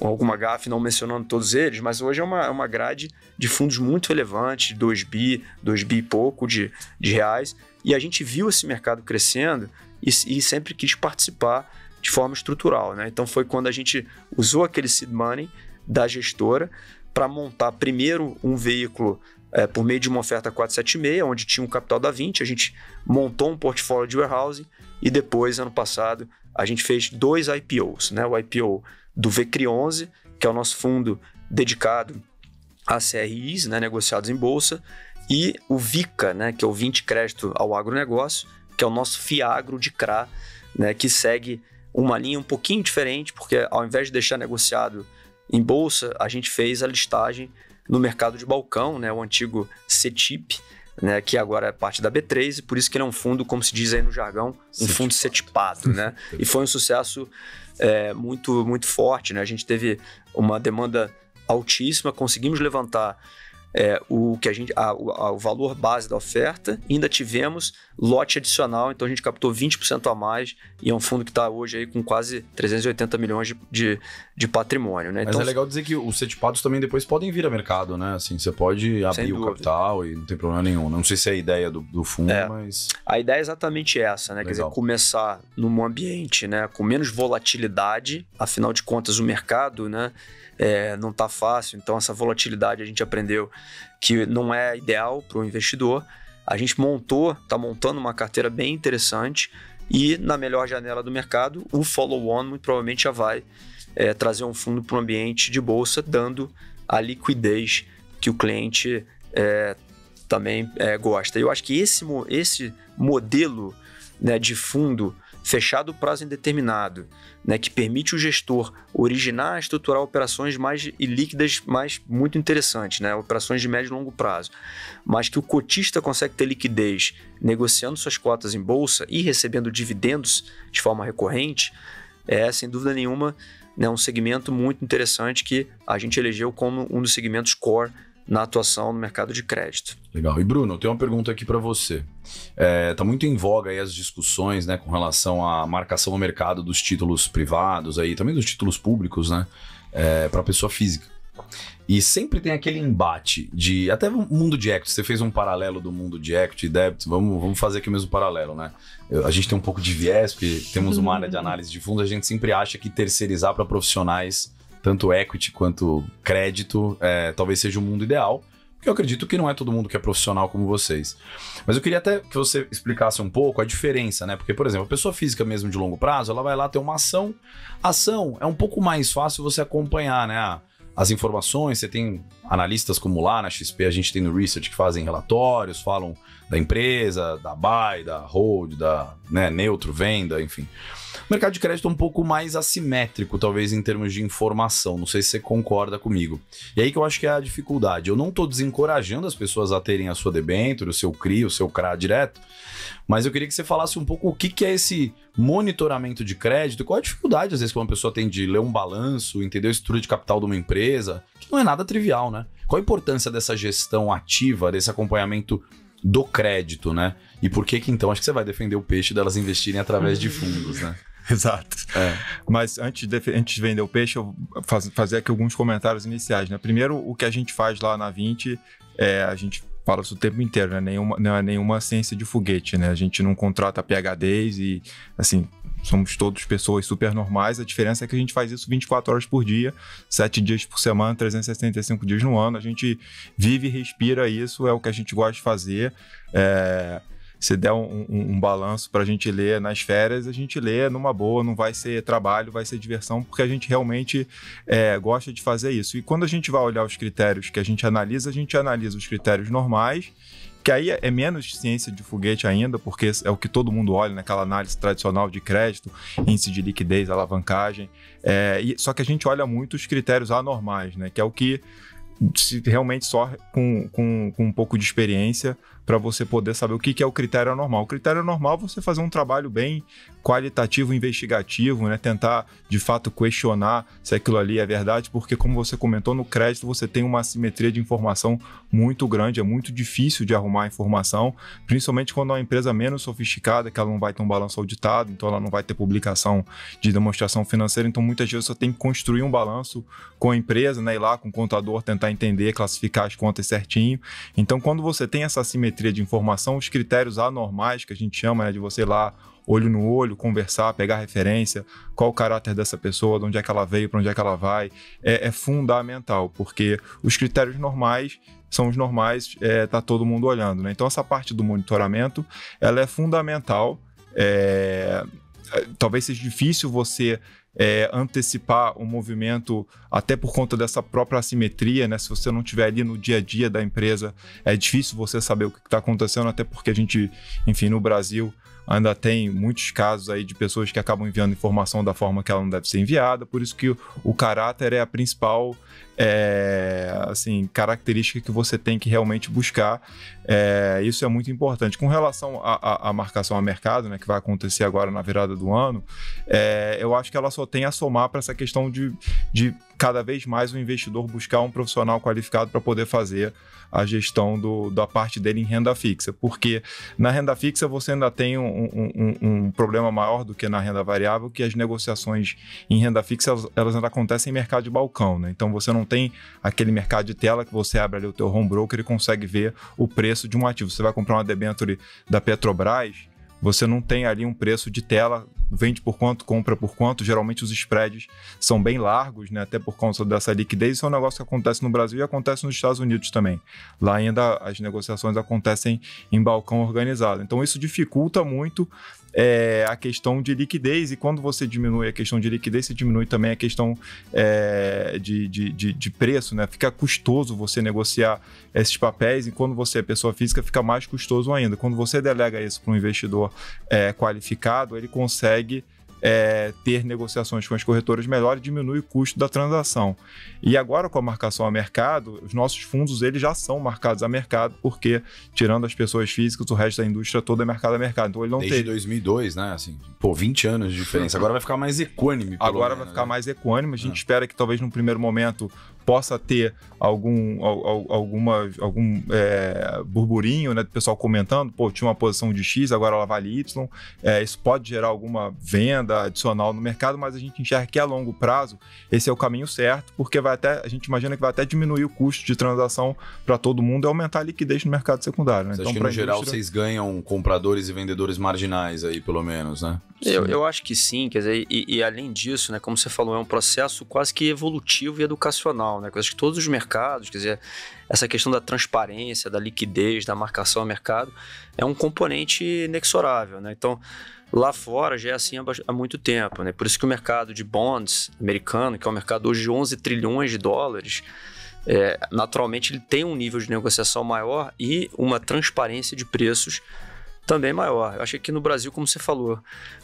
alguma gafe não mencionando todos eles, mas hoje é uma grade de fundos muito relevante, 2 bi e pouco de reais, e a gente viu esse mercado crescendo e sempre quis participar de forma estrutural, né? Então foi quando a gente usou aquele seed money, da gestora para montar primeiro um veículo por meio de uma oferta 476, onde tinha um capital da 20, a gente montou um portfólio de warehousing e depois, ano passado, a gente fez 2 IPOs, né? O IPO do VCRI11, que é o nosso fundo dedicado a CRIs, né, negociados em bolsa, e o VICA, né, que é o 20 Crédito ao Agronegócio, que é o nosso FIAGRO de CRA, né, que segue uma linha um pouquinho diferente, porque ao invés de deixar negociado em bolsa, a gente fez a listagem no mercado de balcão, né, o antigo CETIP, né, que agora é parte da B3, e por isso que ele é um fundo, como se diz aí no jargão, um fundo cetipado, né? E foi um sucesso muito, muito forte, né? A gente teve uma demanda altíssima, conseguimos levantar o valor base da oferta, e ainda tivemos lote adicional, então a gente captou 20% a mais, e é um fundo que está hoje aí com quase 380 milhões de patrimônio, né? Mas então, é legal dizer que os cetipados também depois podem vir a mercado, né? Assim, você pode abrir o capital e não tem problema nenhum. Não sei se é a ideia do fundo, mas... A ideia é exatamente essa, né? Legal. Quer dizer, começar num ambiente, né, com menos volatilidade, afinal de contas o mercado, né, não está fácil, então essa volatilidade a gente aprendeu que não é ideal para o investidor. A gente está montando uma carteira bem interessante, e na melhor janela do mercado, o follow-on muito provavelmente já vai trazer um fundo para o ambiente de bolsa, dando a liquidez que o cliente também gosta. Eu acho que esse modelo, né, de fundo fechado prazo indeterminado, né, que permite o gestor originar e estruturar operações mais líquidas, mas muito interessantes, né, operações de médio e longo prazo, mas que o cotista consegue ter liquidez negociando suas cotas em bolsa e recebendo dividendos de forma recorrente, sem dúvida nenhuma, né, um segmento muito interessante que a gente elegeu como um dos segmentos core na atuação no mercado de crédito. Legal. E Bruno, eu tenho uma pergunta aqui para você. Tá muito em voga aí as discussões, né, com relação à marcação no mercado dos títulos privados, aí, também dos títulos públicos, né, para pessoa física. E sempre tem aquele embate de... Até o mundo de equity, você fez um paralelo do mundo de equity e débito, vamos fazer aqui o mesmo paralelo, né? A gente tem um pouco de viés, porque temos uma área de análise de fundos, a gente sempre acha que terceirizar para profissionais, tanto equity quanto crédito, talvez seja o mundo ideal, porque eu acredito que não é todo mundo que é profissional como vocês. Mas eu queria até que você explicasse um pouco a diferença, né? Porque, por exemplo, a pessoa física mesmo de longo prazo, ela vai lá ter uma ação. A ação é um pouco mais fácil você acompanhar, né? As informações, você tem analistas como lá na XP, a gente tem no Research que fazem relatórios, falam da empresa, da buy, da hold, da neutro, venda, enfim. O mercado de crédito é um pouco mais assimétrico, talvez em termos de informação, não sei se você concorda comigo. E aí que eu acho que é a dificuldade. Eu não estou desencorajando as pessoas a terem a sua debênture, o seu CRI, o seu CRA direto, mas eu queria que você falasse um pouco o que é esse monitoramento de crédito, qual a dificuldade, às vezes, que uma pessoa tem de ler um balanço, entender a estrutura de capital de uma empresa, que não é nada trivial, né? Qual a importância dessa gestão ativa, desse acompanhamento do crédito, né? E por que então, acho que você vai defender o peixe delas investirem através de fundos, né? Exato. Mas antes de vender o peixe, eu vou fazer aqui alguns comentários iniciais, né? Primeiro, o que a gente faz lá na 20, a gente fala isso o tempo inteiro, né? Não é nenhuma ciência de foguete, né? A gente não contrata PhDs e, assim, somos todos pessoas super normais. A diferença é que a gente faz isso 24 horas por dia, 7 dias por semana, 365 dias no ano. A gente vive e respira isso, é o que a gente gosta de fazer. Se der um balanço para a gente ler nas férias, a gente lê numa boa, não vai ser trabalho, vai ser diversão, porque a gente realmente gosta de fazer isso. E quando a gente vai olhar os critérios que a gente analisa os critérios normais, que aí é menos ciência de foguete ainda, porque é o que todo mundo olha naquela análise tradicional de crédito, índice de liquidez, alavancagem, só que a gente olha muito os critérios anormais, né, que é o que realmente só com um pouco de experiência para você poder saber o que é o critério anormal. O critério anormal é você fazer um trabalho bem qualitativo, investigativo, né? Tentar, de fato, questionar se aquilo ali é verdade, porque, como você comentou, no crédito você tem uma assimetria de informação muito grande, é muito difícil de arrumar informação, principalmente quando é uma empresa menos sofisticada, que ela não vai ter um balanço auditado, então ela não vai ter publicação de demonstração financeira, então muitas vezes você tem que construir um balanço com a empresa, né? Ir lá com o contador tentar a entender, classificar as contas certinho. Então, quando você tem essa assimetria de informação, os critérios anormais, que a gente chama, né, de você ir lá, olho no olho, conversar, pegar referência, qual o caráter dessa pessoa, de onde é que ela veio, para onde é que ela vai, é fundamental, porque os critérios normais são os normais, tá todo mundo olhando, né? Então, essa parte do monitoramento, ela é fundamental. Talvez seja difícil você antecipar o movimento, até por conta dessa própria assimetria, né? Se você não estiver ali no dia a dia da empresa, é difícil você saber o que está acontecendo, até porque a gente, enfim, no Brasil, ainda tem muitos casos aí de pessoas que acabam enviando informação da forma que ela não deve ser enviada, por isso que o caráter é a principal característica que você tem que realmente buscar. Isso é muito importante. Com relação à marcação a mercado, né, que vai acontecer agora na virada do ano, eu acho que ela só tem a somar para essa questão de cada vez mais o investidor buscar um profissional qualificado para poder fazer a gestão da parte dele em renda fixa, porque na renda fixa você ainda tem um problema maior do que na renda variável, que as negociações em renda fixa elas ainda acontecem em mercado de balcão, né? Então você não tem aquele mercado de tela que você abre ali o teu home broker e consegue ver o preço de um ativo. Você vai comprar uma debênture da Petrobras, você não tem ali um preço de tela, vende por quanto, compra por quanto. Geralmente os spreads são bem largos, né? Até por conta dessa liquidez. Isso é um negócio que acontece no Brasil e acontece nos Estados Unidos também. Lá ainda as negociações acontecem em balcão organizado. Então isso dificulta muito a questão de liquidez, e quando você diminui a questão de liquidez, você diminui também a questão de preço, né? Fica custoso você negociar esses papéis, e quando você é pessoa física, fica mais custoso ainda. Quando você delega isso para um investidor qualificado, ele consegue ter negociações com as corretoras melhores e diminui o custo da transação. E agora, com a marcação a mercado, os nossos fundos eles já são marcados a mercado, porque, tirando as pessoas físicas, o resto da indústria toda é marcado a mercado. Então, ele não Desde 2002, né? Assim, 20 anos de diferença. Agora vai ficar mais equânime. Agora vai ficar mais equânime. A gente espera que talvez num primeiro momento possa ter algum burburinho, né, do pessoal comentando, tinha uma posição de X, agora ela vale Y. Isso pode gerar alguma venda adicional no mercado, mas a gente enxerga que a longo prazo esse é o caminho certo, porque a gente imagina que vai até diminuir o custo de transação para todo mundo e aumentar a liquidez no mercado secundário, né? Você acha que no geral vocês ganham compradores e vendedores marginais aí, pelo menos, né? Eu acho que sim, quer dizer, e além disso, né, como você falou, é um processo quase que evolutivo e educacional, né? Eu acho que todos os mercados, quer dizer, essa questão da transparência, da liquidez, da marcação a mercado é um componente inexorável, né? Então, lá fora já é assim há muito tempo, né? Por isso que o mercado de bonds americano, que é um mercado hoje de 11 trilhões de dólares, naturalmente ele tem um nível de negociação maior e uma transparência de preços também maior. Eu acho que aqui no Brasil, como você falou,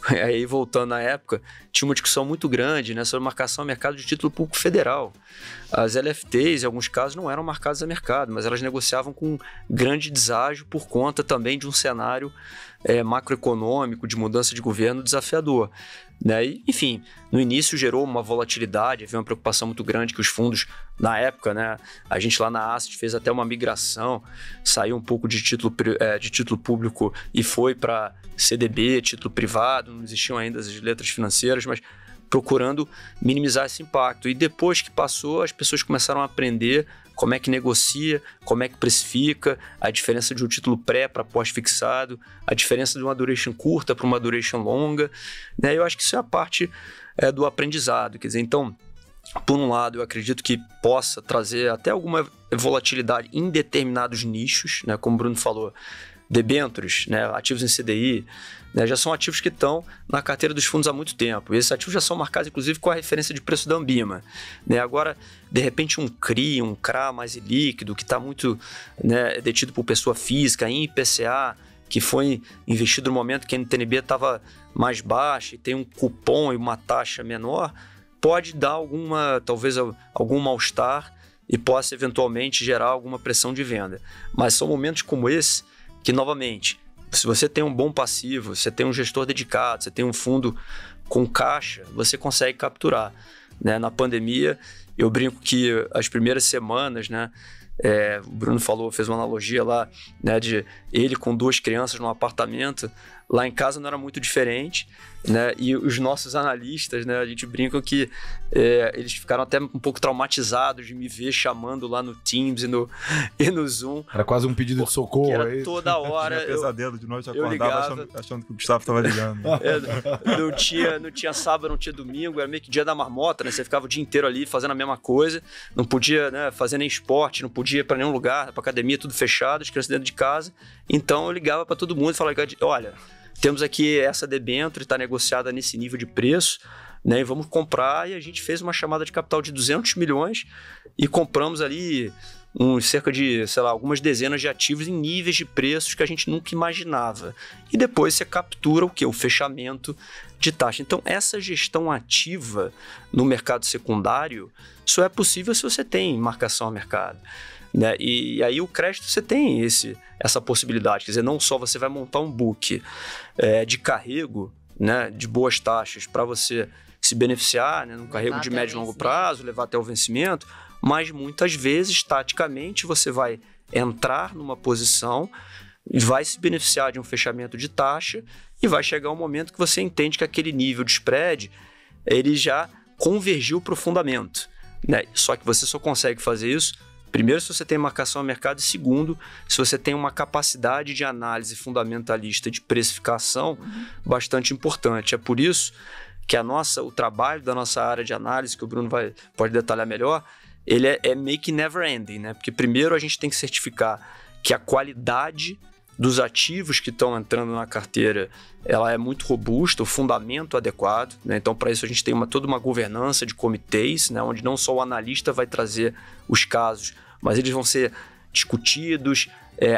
aí voltando na época, tinha uma discussão muito grande, né, sobre marcação a mercado de título público federal. As LFTs, em alguns casos, não eram marcadas a mercado, mas elas negociavam com grande deságio por conta também de um cenário macroeconômico, de mudança de governo desafiador. Né? E, enfim, no início gerou uma volatilidade, havia uma preocupação muito grande que os fundos, na época, né, a gente lá na Asset fez até uma migração, saiu um pouco de título público e foi para CDB, título privado, não existiam ainda as letras financeiras, mas procurando minimizar esse impacto. E depois que passou, as pessoas começaram a aprender como é que negocia, como é que precifica, a diferença de um título pré para pós-fixado, a diferença de uma duration curta para uma duration longa, né? Eu acho que isso é a parte do aprendizado. Quer dizer, então, por um lado, eu acredito que possa trazer até alguma volatilidade em determinados nichos, né? Como o Bruno falou, debêntures, né? Ativos em CDI, né? Já são ativos que estão na carteira dos fundos há muito tempo. E esses ativos já são marcados, inclusive, com a referência de preço da Ambima, né? Agora, de repente, um CRI, um CRA mais líquido, que está muito, né, detido por pessoa física, em IPCA, que foi investido no momento que a NTNB estava mais baixa e tem um cupom e uma taxa menor, pode dar talvez algum mal-estar e possa eventualmente gerar alguma pressão de venda. Mas são momentos como esse que, novamente, se você tem um bom passivo, você tem um gestor dedicado, você tem um fundo com caixa, você consegue capturar, né? Na pandemia, eu brinco que as primeiras semanas, né, o Bruno fez uma analogia lá, né, de ele com 2 crianças num apartamento, Lá em casa não era muito diferente, né? E os nossos analistas, né? A gente brinca que eles ficaram até um pouco traumatizados de me ver chamando lá no Teams e no Zoom. Era quase um pedido de socorro. Era toda hora. Tinha pesadelo de noite, eu ligava, acordava achando que o Gustavo estava ligando. Não tinha sábado, não tinha domingo, era meio que dia da marmota, né? Você ficava o dia inteiro ali fazendo a mesma coisa, não podia, né, fazer nem esporte, não podia ir para nenhum lugar, para academia, tudo fechado, as crianças dentro de casa. Então eu ligava para todo mundo e falava: olha, temos aqui essa debênture, está negociada nesse nível de preço, né? E vamos comprar. E a gente fez uma chamada de capital de 200 milhões e compramos ali cerca de, sei lá, algumas dezenas de ativos em níveis de preços que a gente nunca imaginava. E depois você captura o quê? O fechamento de taxa. Então, essa gestão ativa no mercado secundário só é possível se você tem marcação a mercado, né? E aí o crédito você tem essa possibilidade. Quer dizer, não só você vai montar um book de carrego, né, de boas taxas para você se beneficiar, né, num carrego de médio e longo prazo, levar até o vencimento, mas muitas vezes, taticamente, você vai entrar numa posição e vai se beneficiar de um fechamento de taxa e vai chegar um momento que você entende que aquele nível de spread ele já convergiu para o fundamento, né? Só que você só consegue fazer isso, primeiro, se você tem marcação a mercado, e segundo, se você tem uma capacidade de análise fundamentalista de precificação bastante importante. É por isso que o trabalho da nossa área de análise, que o Bruno pode detalhar melhor, ele é meio que never ending, né? Porque primeiro a gente tem que certificar que a qualidade dos ativos que estão entrando na carteira ela é muito robusta, o fundamento adequado, né? Então, para isso a gente tem toda uma governança de comitês, né? Onde não só o analista vai trazer os casos, mas eles vão ser discutidos,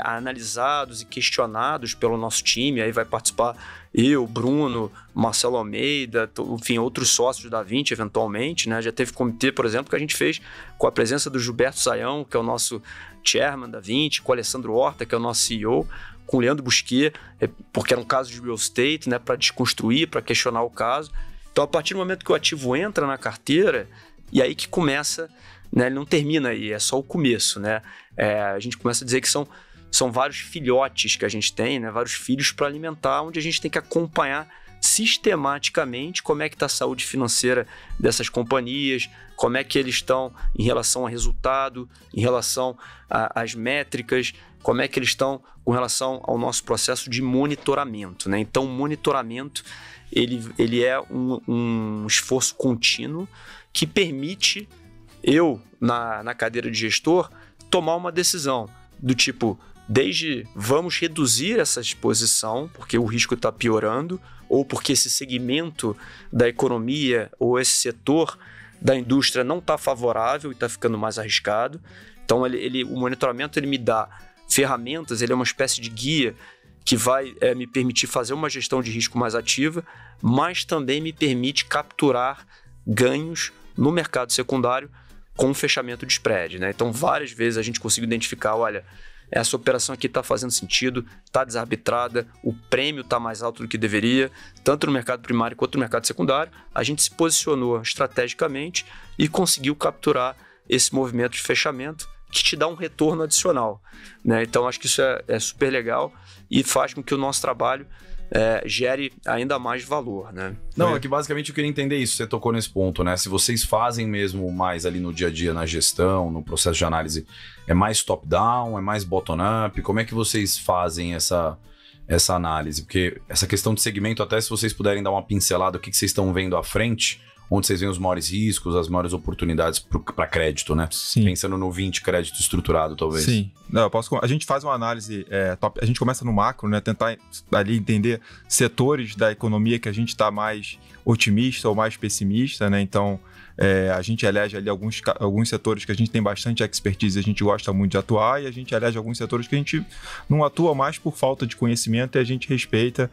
analisados e questionados pelo nosso time. Aí vai participar eu, Bruno, Marcelo Almeida, enfim, outros sócios da Vinci, eventualmente, né? Já teve comitê, por exemplo, que a gente fez com a presença do Gilberto Sayão, que é o nosso chairman da Vinci, com o Alessandro Horta, que é o nosso CEO, com o Leandro Busquet, porque era um caso de real estate, né? Para desconstruir, para questionar o caso. Então, a partir do momento que o ativo entra na carteira, e aí que começa, né? Ele não termina aí, é só o começo, né? A gente começa a dizer que são vários filhotes que a gente tem, né? Vários filhos para alimentar, onde a gente tem que acompanhar sistematicamente como é que está a saúde financeira dessas companhias, como é que eles estão em relação a resultado, em relação às métricas, como é que eles estão com relação ao nosso processo de monitoramento, né? Então, o monitoramento ele é um esforço contínuo que permite eu, na cadeira de gestor, tomar uma decisão do tipo, desde vamos reduzir essa exposição, porque o risco está piorando, ou porque esse segmento da economia ou esse setor da indústria não está favorável e está ficando mais arriscado. Então, o monitoramento ele me dá ferramentas, ele é uma espécie de guia que vai me permitir fazer uma gestão de risco mais ativa, mas também me permite capturar ganhos no mercado secundário com o fechamento de spread, né? Então, várias vezes a gente conseguiu identificar, olha, essa operação aqui está fazendo sentido, está desarbitrada, o prêmio está mais alto do que deveria, tanto no mercado primário quanto no mercado secundário. A gente se posicionou estrategicamente e conseguiu capturar esse movimento de fechamento que te dá um retorno adicional, né? Então, acho que isso é super legal e faz com que o nosso trabalho gere ainda mais valor, né? Não, é que basicamente eu queria entender isso, você tocou nesse ponto, né? Se vocês fazem mesmo mais ali no dia a dia, na gestão, no processo de análise, é mais top-down, é mais bottom-up? Como é que vocês fazem essa análise? Porque essa questão de segmento, até se vocês puderem dar uma pincelada, o que vocês estão vendo à frente, onde vocês veem os maiores riscos, as maiores oportunidades para crédito, né? Sim. Pensando no 20 crédito estruturado, talvez. Sim. Não, a gente faz uma análise top. A gente começa no macro, né? Tentar ali entender setores da economia que a gente está mais otimista ou mais pessimista, né? Então, a gente elege ali alguns setores que a gente tem bastante expertise, a gente gosta muito de atuar, e a gente elege alguns setores que a gente não atua mais por falta de conhecimento e a gente respeita.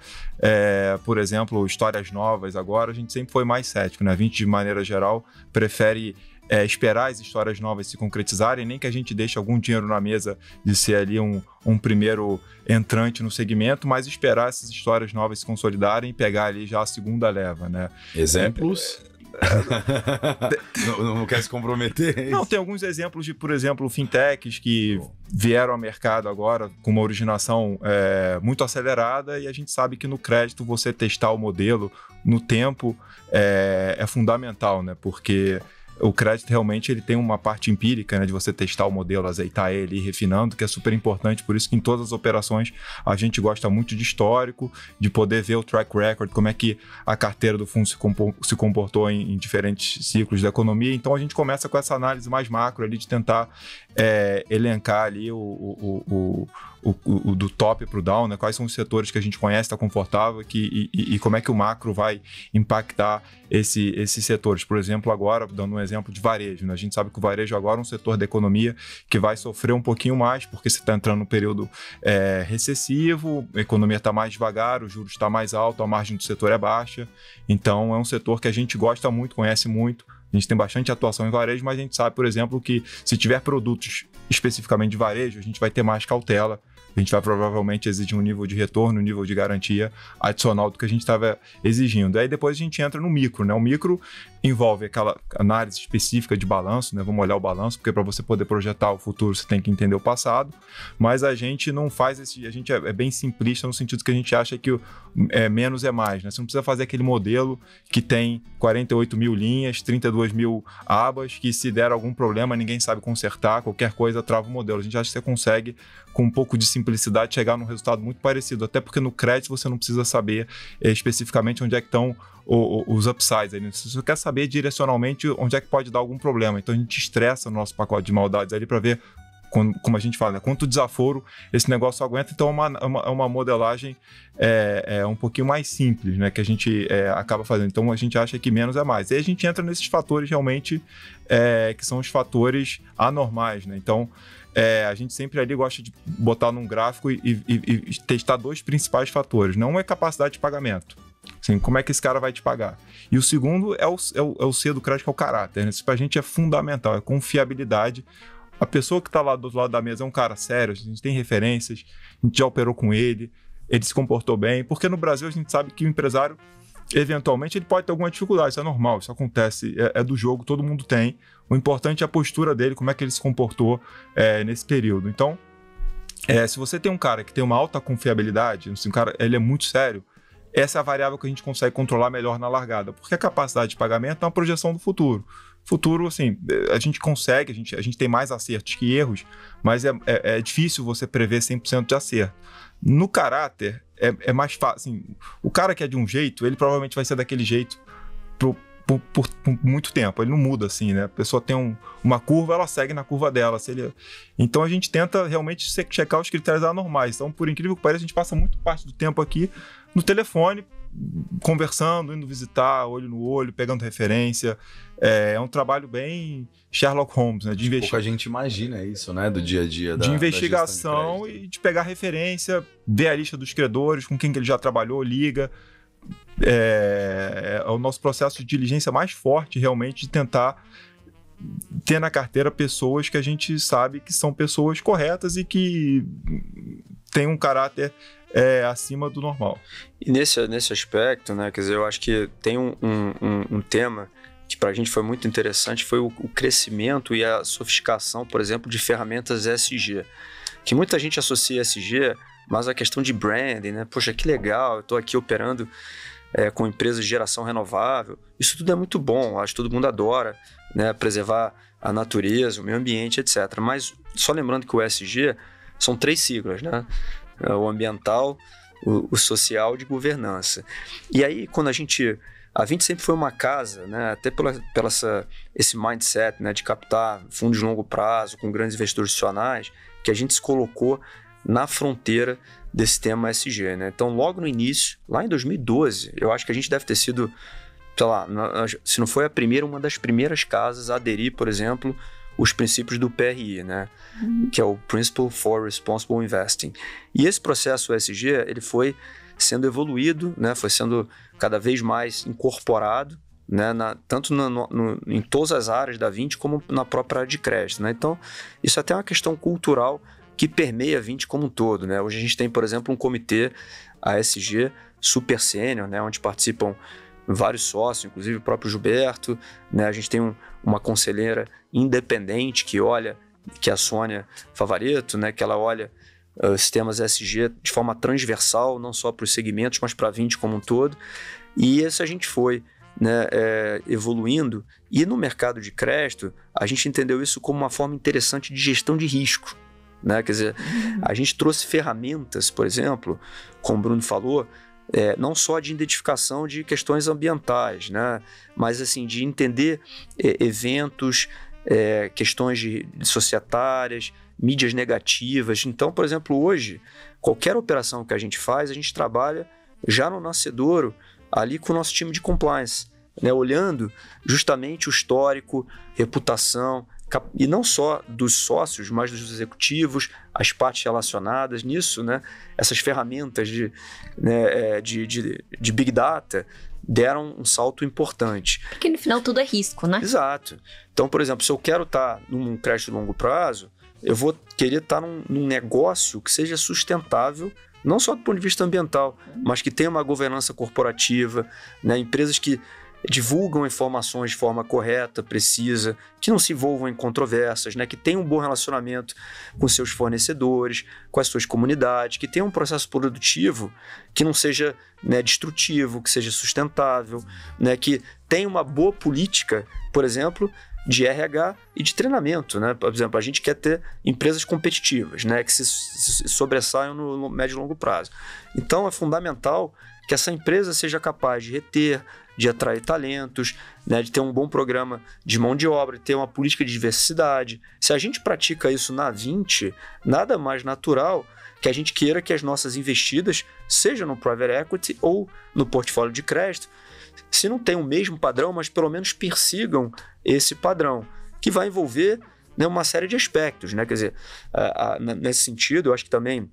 Por exemplo, histórias novas agora, a gente sempre foi mais cético, né? A gente, de maneira geral, prefere esperar as histórias novas se concretizarem, nem que a gente deixe algum dinheiro na mesa de ser ali um primeiro entrante no segmento, mas esperar essas histórias novas se consolidarem e pegar ali já a segunda leva, né? Exemplos? Não quer se comprometer? Não, tem alguns exemplos de, por exemplo, fintechs que vieram ao mercado agora com uma originação muito acelerada, e a gente sabe que no crédito você testar o modelo no tempo é fundamental, né? Porque o crédito realmente ele tem uma parte empírica, né, de você testar o modelo, azeitar ele e ir refinando, que é super importante. Por isso que em todas as operações a gente gosta muito de histórico, de poder ver o track record, como é que a carteira do fundo se comportou em diferentes ciclos da economia. Então a gente começa com essa análise mais macro ali de tentar elencar ali do top para o down, né? Quais são os setores que a gente conhece, está confortável e como é que o macro vai impactar esses setores. Por exemplo, agora, dando um exemplo de varejo, né? A gente sabe que o varejo agora é um setor da economia que vai sofrer um pouquinho mais, porque você está entrando num período recessivo, a economia está mais devagar, o juros está mais alto, a margem do setor é baixa. Então, é um setor que a gente gosta muito, conhece muito. A gente tem bastante atuação em varejo, mas a gente sabe, por exemplo, que se tiver produtos especificamente de varejo, a gente vai ter mais cautela. A gente vai provavelmente exigir um nível de retorno, um nível de garantia adicional do que a gente estava exigindo. Aí depois a gente entra no micro, né? O micro envolve aquela análise específica de balanço, né? Vamos olhar o balanço, porque para você poder projetar o futuro você tem que entender o passado, mas a gente não faz a gente é bem simplista no sentido que a gente acha que menos é mais, né? Você não precisa fazer aquele modelo que tem 48 mil linhas, 32 mil abas, que se der algum problema ninguém sabe consertar, qualquer coisa trava o modelo. A gente acha que você consegue, com um pouco de simplicidade, chegar num resultado muito parecido, até porque no crédito você não precisa saber especificamente onde é que estão os upsides. Aí. Você quer saber direcionalmente onde é que pode dar algum problema. Então a gente estressa no nosso pacote de maldades ali para ver, como a gente fala, né? Quanto desaforo esse negócio aguenta. Então é uma modelagem um pouquinho mais simples, né? Que a gente acaba fazendo. Então a gente acha que menos é mais. E aí a gente entra nesses fatores realmente que são os fatores anormais, né? Então a gente sempre ali gosta de botar num gráfico e testar dois principais fatores. Não é capacidade de pagamento. Assim, como é que esse cara vai te pagar? E o segundo é o C do crédito, que é o caráter, né? Isso pra gente é fundamental, é confiabilidade. A pessoa que tá lá do outro lado da mesa é um cara sério, a gente tem referências, a gente já operou com ele se comportou bem, porque no Brasil a gente sabe que o empresário, eventualmente, ele pode ter alguma dificuldade, isso é normal, isso acontece, é do jogo, todo mundo tem. O importante é a postura dele, como é que ele se comportou nesse período. Então, se você tem um cara que tem uma alta confiabilidade, assim, um cara, ele é muito sério, essa é a variável que a gente consegue controlar melhor na largada, porque a capacidade de pagamento é uma projeção do futuro. Futuro, assim, a gente consegue, a gente tem mais acertos que erros, mas é difícil você prever 100% de acerto. No caráter, é mais fácil. Assim, o cara que é de um jeito, ele provavelmente vai ser daquele jeito por muito tempo, ele não muda assim, né? A pessoa tem uma curva, ela segue na curva dela. Então a gente tenta realmente checar os critérios anormais. Então, por incrível que pareça, a gente passa muito parte do tempo aqui no telefone, conversando, indo visitar, olho no olho, pegando referência. É um trabalho bem Sherlock Holmes, né? Pouca gente imagina isso, né? Do dia a dia de investigação e de pegar referência, ver a lista dos credores, com quem que ele já trabalhou, liga. É o nosso processo de diligência mais forte, realmente, de tentar ter na carteira pessoas que a gente sabe que são pessoas corretas e que têm um caráter acima do normal. E nesse aspecto, né, quer dizer, eu acho que tem um tema que para a gente foi muito interessante, foi o crescimento e a sofisticação, por exemplo, de ferramentas ESG, que muita gente associa ESG, mas a questão de branding, né? Poxa, que legal, eu estou aqui operando com empresas de geração renovável. Isso tudo é muito bom, acho que todo mundo adora, né, preservar a natureza, o meio ambiente, etc. Mas só lembrando que o ESG são 3 siglas, né? O ambiental, o social e de governança. E aí, quando a 20 sempre foi uma casa, né, até pela esse mindset, né, de captar fundos de longo prazo com grandes investidores institucionais, que a gente se colocou na fronteira desse tema ESG, né? Então, logo no início, lá em 2012, eu acho que a gente deve ter sido, sei lá, se não foi a primeira, uma das primeiras casas a aderir, por exemplo, os princípios do PRI, né? Que é o Principle for Responsible Investing. E esse processo ESG, ele foi sendo evoluído, né? Foi sendo cada vez mais incorporado, né? Tanto em todas as áreas da 20 como na própria área de crédito, né? Então, isso é até uma questão cultural que permeia a 20 como um todo, né? Hoje a gente tem, por exemplo, um comitê ASG super sênior, né? Onde participam vários sócios, inclusive o próprio Gilberto, né? A gente tem uma conselheira independente que olha, que é a Sônia Favaretto, né? Que ela olha os temas ESG de forma transversal, não só para os segmentos, mas para a Vinci como um todo. E esse a gente foi, né, evoluindo, e no mercado de crédito a gente entendeu isso como uma forma interessante de gestão de risco, né? Quer dizer, a gente trouxe ferramentas, por exemplo, como o Bruno falou, não só de identificação de questões ambientais, né, mas assim, de entender eventos, questões societárias, mídias negativas. Então, por exemplo, hoje, qualquer operação que a gente faz, a gente trabalha já no nascedouro, ali com o nosso time de compliance, né, olhando justamente o histórico, reputação, e não só dos sócios, mas dos executivos, as partes relacionadas nisso, né, essas ferramentas de Big Data deram um salto importante. Porque no final tudo é risco, né? Exato. Então, por exemplo, se eu quero estar num crédito de longo prazo, eu vou querer estar num negócio que seja sustentável, não só do ponto de vista ambiental, mas que tenha uma governança corporativa, né, empresas que divulgam informações de forma correta, precisa, que não se envolvam em controvérsias, né, que tenham um bom relacionamento com seus fornecedores, com as suas comunidades, que tenham um processo produtivo que não seja, né, destrutivo, que seja sustentável, né, que tenha uma boa política, por exemplo, de RH e de treinamento, né? Por exemplo, a gente quer ter empresas competitivas, né, que se sobressaiam no médio e longo prazo. Então, é fundamental que essa empresa seja capaz de reter, de atrair talentos, né, de ter um bom programa de mão de obra, de ter uma política de diversidade. Se a gente pratica isso na Vinci, nada mais natural que a gente queira que as nossas investidas, seja no private equity ou no portfólio de crédito, se não tem o mesmo padrão, mas pelo menos persigam esse padrão, que vai envolver, né, uma série de aspectos, né? Quer dizer, nesse sentido, eu acho que também,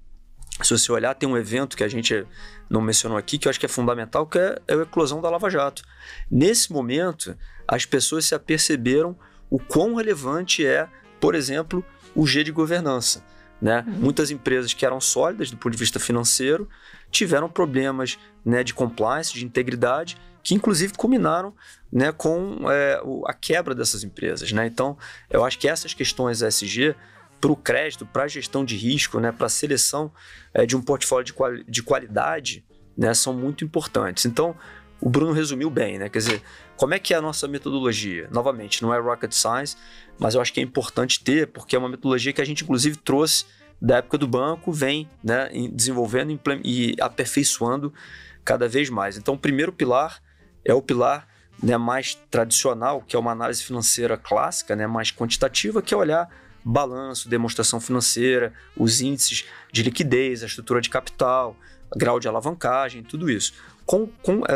se você olhar, tem um evento que a gente não mencionou aqui, que eu acho que é fundamental, que é a eclosão da Lava Jato. Nesse momento, as pessoas se aperceberam o quão relevante é, por exemplo, o G de governança, né? Muitas empresas que eram sólidas do ponto de vista financeiro tiveram problemas, né, de compliance, de integridade, que inclusive culminaram, né, com a quebra dessas empresas, né? Então, eu acho que essas questões ESG para o crédito, para a gestão de risco, né, para a seleção de um portfólio de qualidade, né, são muito importantes. Então, o Bruno resumiu bem, né? Quer dizer, como é que é a nossa metodologia? Novamente, não é rocket science, mas eu acho que é importante ter, porque é uma metodologia que a gente inclusive trouxe da época do banco, vem, né, desenvolvendo e aperfeiçoando cada vez mais. Então, o primeiro pilar é o pilar, né, mais tradicional, que é uma análise financeira clássica, né, mais quantitativa, que é olhar balanço, demonstração financeira, os índices de liquidez, a estrutura de capital, grau de alavancagem, tudo isso.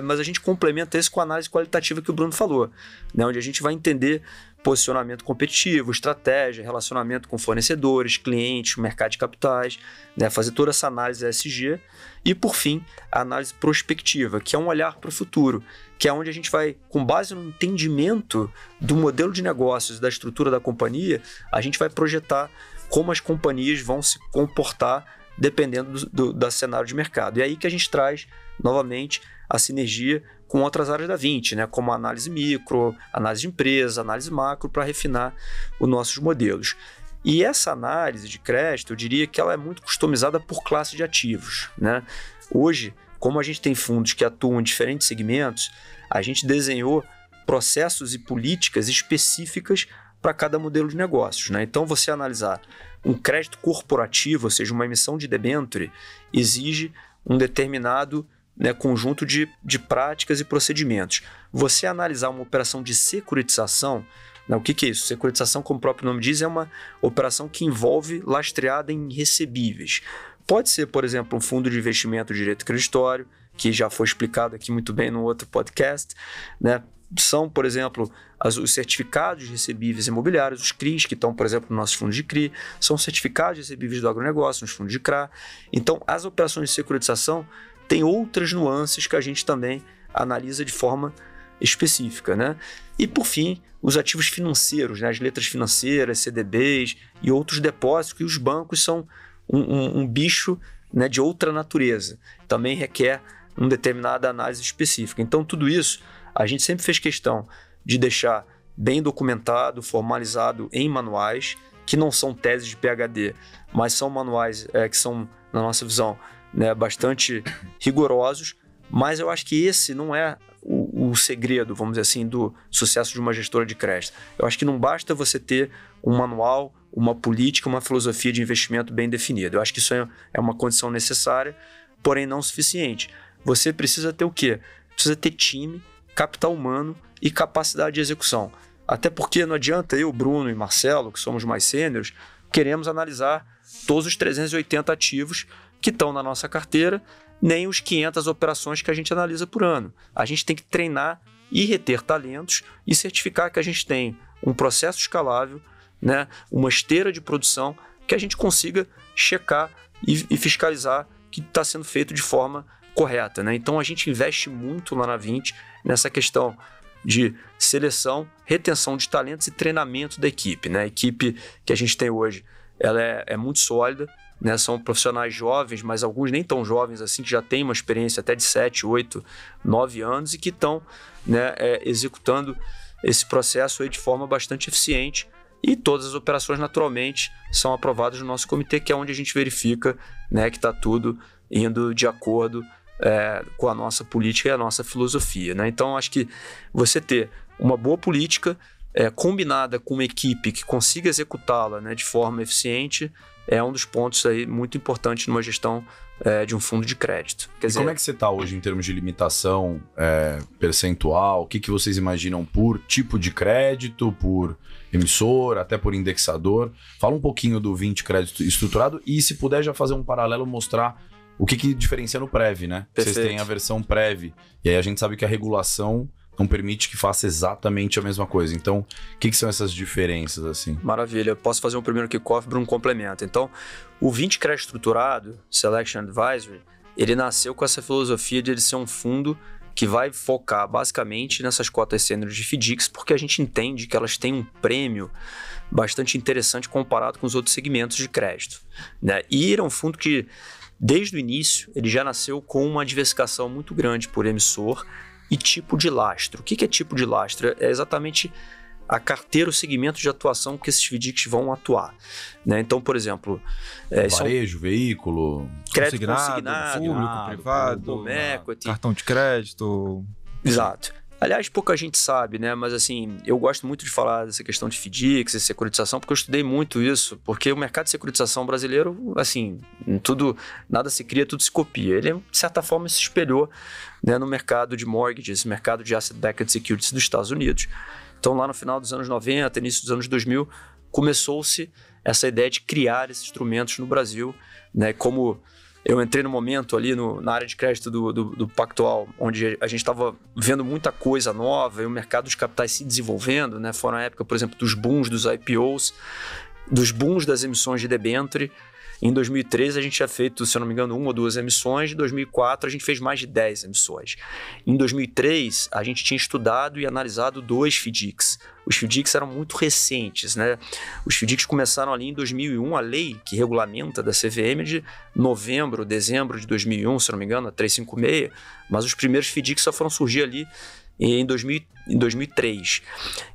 Mas a gente complementa isso com a análise qualitativa que o Bruno falou, né, onde a gente vai entender posicionamento competitivo, estratégia, relacionamento com fornecedores, clientes, mercado de capitais, né, fazer toda essa análise ESG. E, por fim, a análise prospectiva, que é um olhar para o futuro, que é onde a gente vai, com base no entendimento do modelo de negócios, da estrutura da companhia, a gente vai projetar como as companhias vão se comportar dependendo do cenário de mercado. E é aí que a gente traz, novamente, a sinergia com outras áreas da Vinci, né, como a análise micro, análise de empresa, análise macro, para refinar os nossos modelos. E essa análise de crédito, eu diria que ela é muito customizada por classe de ativos, né? Hoje, como a gente tem fundos que atuam em diferentes segmentos, a gente desenhou processos e políticas específicas para cada modelo de negócios, né? Então, você analisar um crédito corporativo, ou seja, uma emissão de debênture, exige um determinado, né, conjunto de práticas e procedimentos. Você analisar uma operação de securitização, né, o que é isso? Securitização, como o próprio nome diz, é uma operação que envolve lastreada em recebíveis. Pode ser, por exemplo, um fundo de investimento de direito creditório, que já foi explicado aqui muito bem no outro podcast, né? São, por exemplo, os certificados de recebíveis imobiliários, os CRIs, que estão, por exemplo, nos nossos fundos de CRI, são certificados de recebíveis do agronegócio, nos fundos de CRA. Então, as operações de securitização têm outras nuances que a gente também analisa de forma específica, né? E, por fim, os ativos financeiros, né? As letras financeiras, CDBs e outros depósitos, que os bancos são um bicho, né, de outra natureza. Também requer uma determinada análise específica. Então, tudo isso a gente sempre fez questão de deixar bem documentado, formalizado em manuais, que não são teses de PhD, mas são manuais que são, na nossa visão, né, bastante rigorosos, mas eu acho que esse não é o segredo, vamos dizer assim, do sucesso de uma gestora de crédito. Eu acho que não basta você ter um manual, uma política, uma filosofia de investimento bem definida. Eu acho que isso é uma condição necessária, porém não suficiente. Você precisa ter o quê? Precisa ter time, capital humano e capacidade de execução. Até porque não adianta eu, Bruno e Marcelo, que somos mais sêniores, queremos analisar todos os 380 ativos que estão na nossa carteira, nem os 500 operações que a gente analisa por ano. A gente tem que treinar e reter talentos e certificar que a gente tem um processo escalável, né, uma esteira de produção que a gente consiga checar e fiscalizar que está sendo feito de forma correta, né? Então a gente investe muito lá na 20 nessa questão de seleção, retenção de talentos e treinamento da equipe, né? A equipe que a gente tem hoje, ela é muito sólida, né? São profissionais jovens, mas alguns nem tão jovens assim, que já têm uma experiência até de 7, 8, 9 anos e que estão, né, executando esse processo aí de forma bastante eficiente. E todas as operações, naturalmente, são aprovadas no nosso comitê, que é onde a gente verifica, né, que está tudo indo de acordo com a nossa política e a nossa filosofia, né? Então, acho que você ter uma boa política combinada com uma equipe que consiga executá-la, né, de forma eficiente é um dos pontos aí muito importantes numa gestão de um fundo de crédito. Quer dizer, como é que você está hoje em termos de limitação percentual? O que vocês imaginam por tipo de crédito, por emissor, até por indexador? Fala um pouquinho do 20 crédito estruturado e, se puder, já fazer um paralelo, mostrar o que diferencia no Prev, né? Perfeito. Vocês têm a versão Prev, e aí a gente sabe que a regulação não permite que faça exatamente a mesma coisa. Então, o que são essas diferenças, assim? Maravilha. Eu posso fazer um primeiro kickoff para um complemento. Então, o 20 crédito estruturado, Selection Advisory, ele nasceu com essa filosofia de ele ser um fundo que vai focar basicamente nessas cotas sênior de FDICs, porque a gente entende que elas têm um prêmio bastante interessante comparado com os outros segmentos de crédito, né? E era um fundo que, desde o início, ele já nasceu com uma diversificação muito grande por emissor e tipo de lastro. O que é tipo de lastro? É exatamente a carteira, o segmento de atuação que esses FDICs vão atuar, né? Então, por exemplo, varejo, veículo, crédito consignado, público, privado, home equity, cartão de crédito. Exato. Aliás, pouca gente sabe, né? Mas assim, eu gosto muito de falar dessa questão de FDICs e securitização, porque eu estudei muito isso, porque o mercado de securitização brasileiro, assim, nada se cria, tudo se copia. Ele, de certa forma, se espelhou, né, no mercado de mortgages, mercado de asset-backed securities dos Estados Unidos. Então, lá no final dos anos 90, início dos anos 2000, começou-se essa ideia de criar esses instrumentos no Brasil, né? Como eu entrei no momento ali na área de crédito do Pactual, onde a gente estava vendo muita coisa nova e o mercado dos capitais se desenvolvendo, né? Fora a época, por exemplo, dos booms dos IPOs, dos booms das emissões de debenture. Em 2013, a gente tinha feito, se eu não me engano, 1 ou 2 emissões. Em 2004, a gente fez mais de 10 emissões. Em 2003, a gente tinha estudado e analisado 2 FDICs. Os FDICs eram muito recentes, né? Os FDICs começaram ali em 2001. A lei que regulamenta da CVM é de dezembro de 2001, se eu não me engano, a 356. Mas os primeiros FDICs só foram surgir ali em 2003.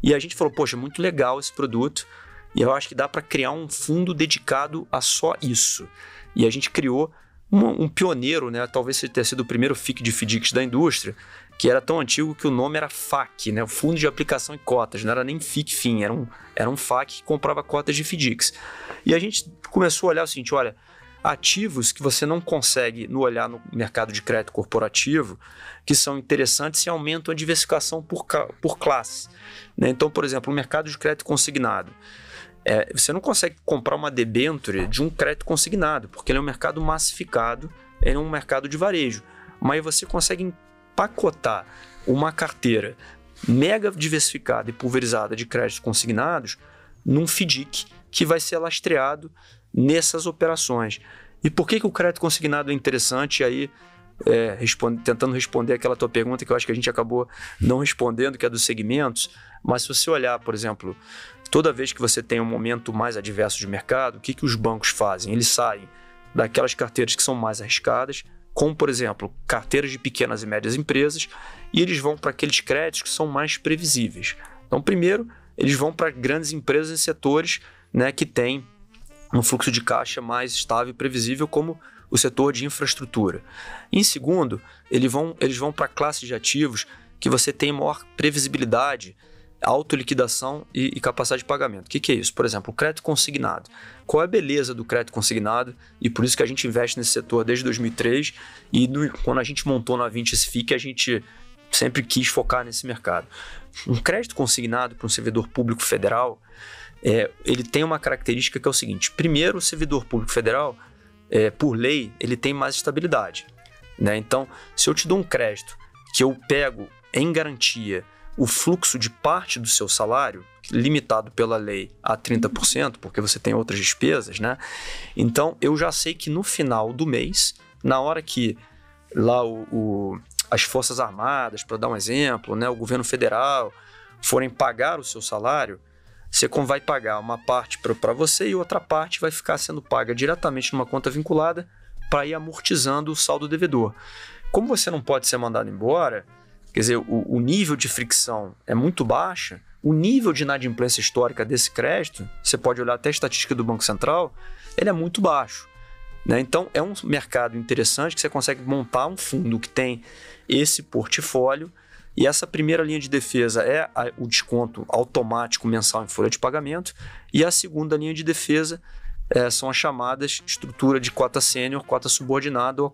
E a gente falou, poxa, muito legal esse produto. E eu acho que dá para criar um fundo dedicado a só isso. E a gente criou um pioneiro, né? Talvez tenha sido o primeiro FIC de FDICs da indústria, que era tão antigo que o nome era FAC, né? O Fundo de Aplicação em Cotas. Não era nem FIC-FIM, era um FAC que comprava cotas de FDICs. E a gente começou a olhar o seguinte, olha, ativos que você não consegue olhar no mercado de crédito corporativo, que são interessantes e aumentam a diversificação por classe, né? Então, por exemplo, o mercado de crédito consignado. Você não consegue comprar uma debênture de um crédito consignado, porque ele é um mercado massificado, ele é um mercado de varejo. Mas você consegue empacotar uma carteira mega diversificada e pulverizada de créditos consignados num FDIC que vai ser lastreado nessas operações. E por que o crédito consignado é interessante? E aí, tentando responder aquela tua pergunta que eu acho que a gente acabou não respondendo, que é dos segmentos, mas se você olhar, por exemplo, toda vez que você tem um momento mais adverso de mercado, o que os bancos fazem? Eles saem daquelas carteiras que são mais arriscadas, como, por exemplo, carteiras de pequenas e médias empresas, e eles vão para aqueles créditos que são mais previsíveis. Então, primeiro, eles vão para grandes empresas e setores, né, que têm um fluxo de caixa mais estável e previsível, como o setor de infraestrutura. Em segundo, eles vão para classes de ativos que você tem maior previsibilidade, autoliquidação e capacidade de pagamento. O que é isso? Por exemplo, o crédito consignado. Qual é a beleza do crédito consignado? E por isso que a gente investe nesse setor desde 2003 e quando a gente montou na 20 esse FIC, a gente sempre quis focar nesse mercado. Um crédito consignado para um servidor público federal, ele tem uma característica que é o seguinte. Primeiro, o servidor público federal, por lei, ele tem mais estabilidade, né? Então, se eu te dou um crédito que eu pego em garantia o fluxo de parte do seu salário, limitado pela lei a 30%, porque você tem outras despesas, né? Então, eu já sei que no final do mês, na hora que lá as Forças Armadas, para dar um exemplo, né, o governo federal forem pagar o seu salário, você vai pagar uma parte para você e outra parte vai ficar sendo paga diretamente numa conta vinculada para ir amortizando o saldo devedor. Como você não pode ser mandado embora, quer dizer, o nível de fricção é muito baixa, o nível de inadimplência histórica desse crédito, você pode olhar até a estatística do Banco Central, ele é muito baixo, né? Então, é um mercado interessante que você consegue montar um fundo que tem esse portfólio e essa primeira linha de defesa é o desconto automático mensal em folha de pagamento e a segunda linha de defesa são as chamadas estrutura de cota sênior, cota subordinada ou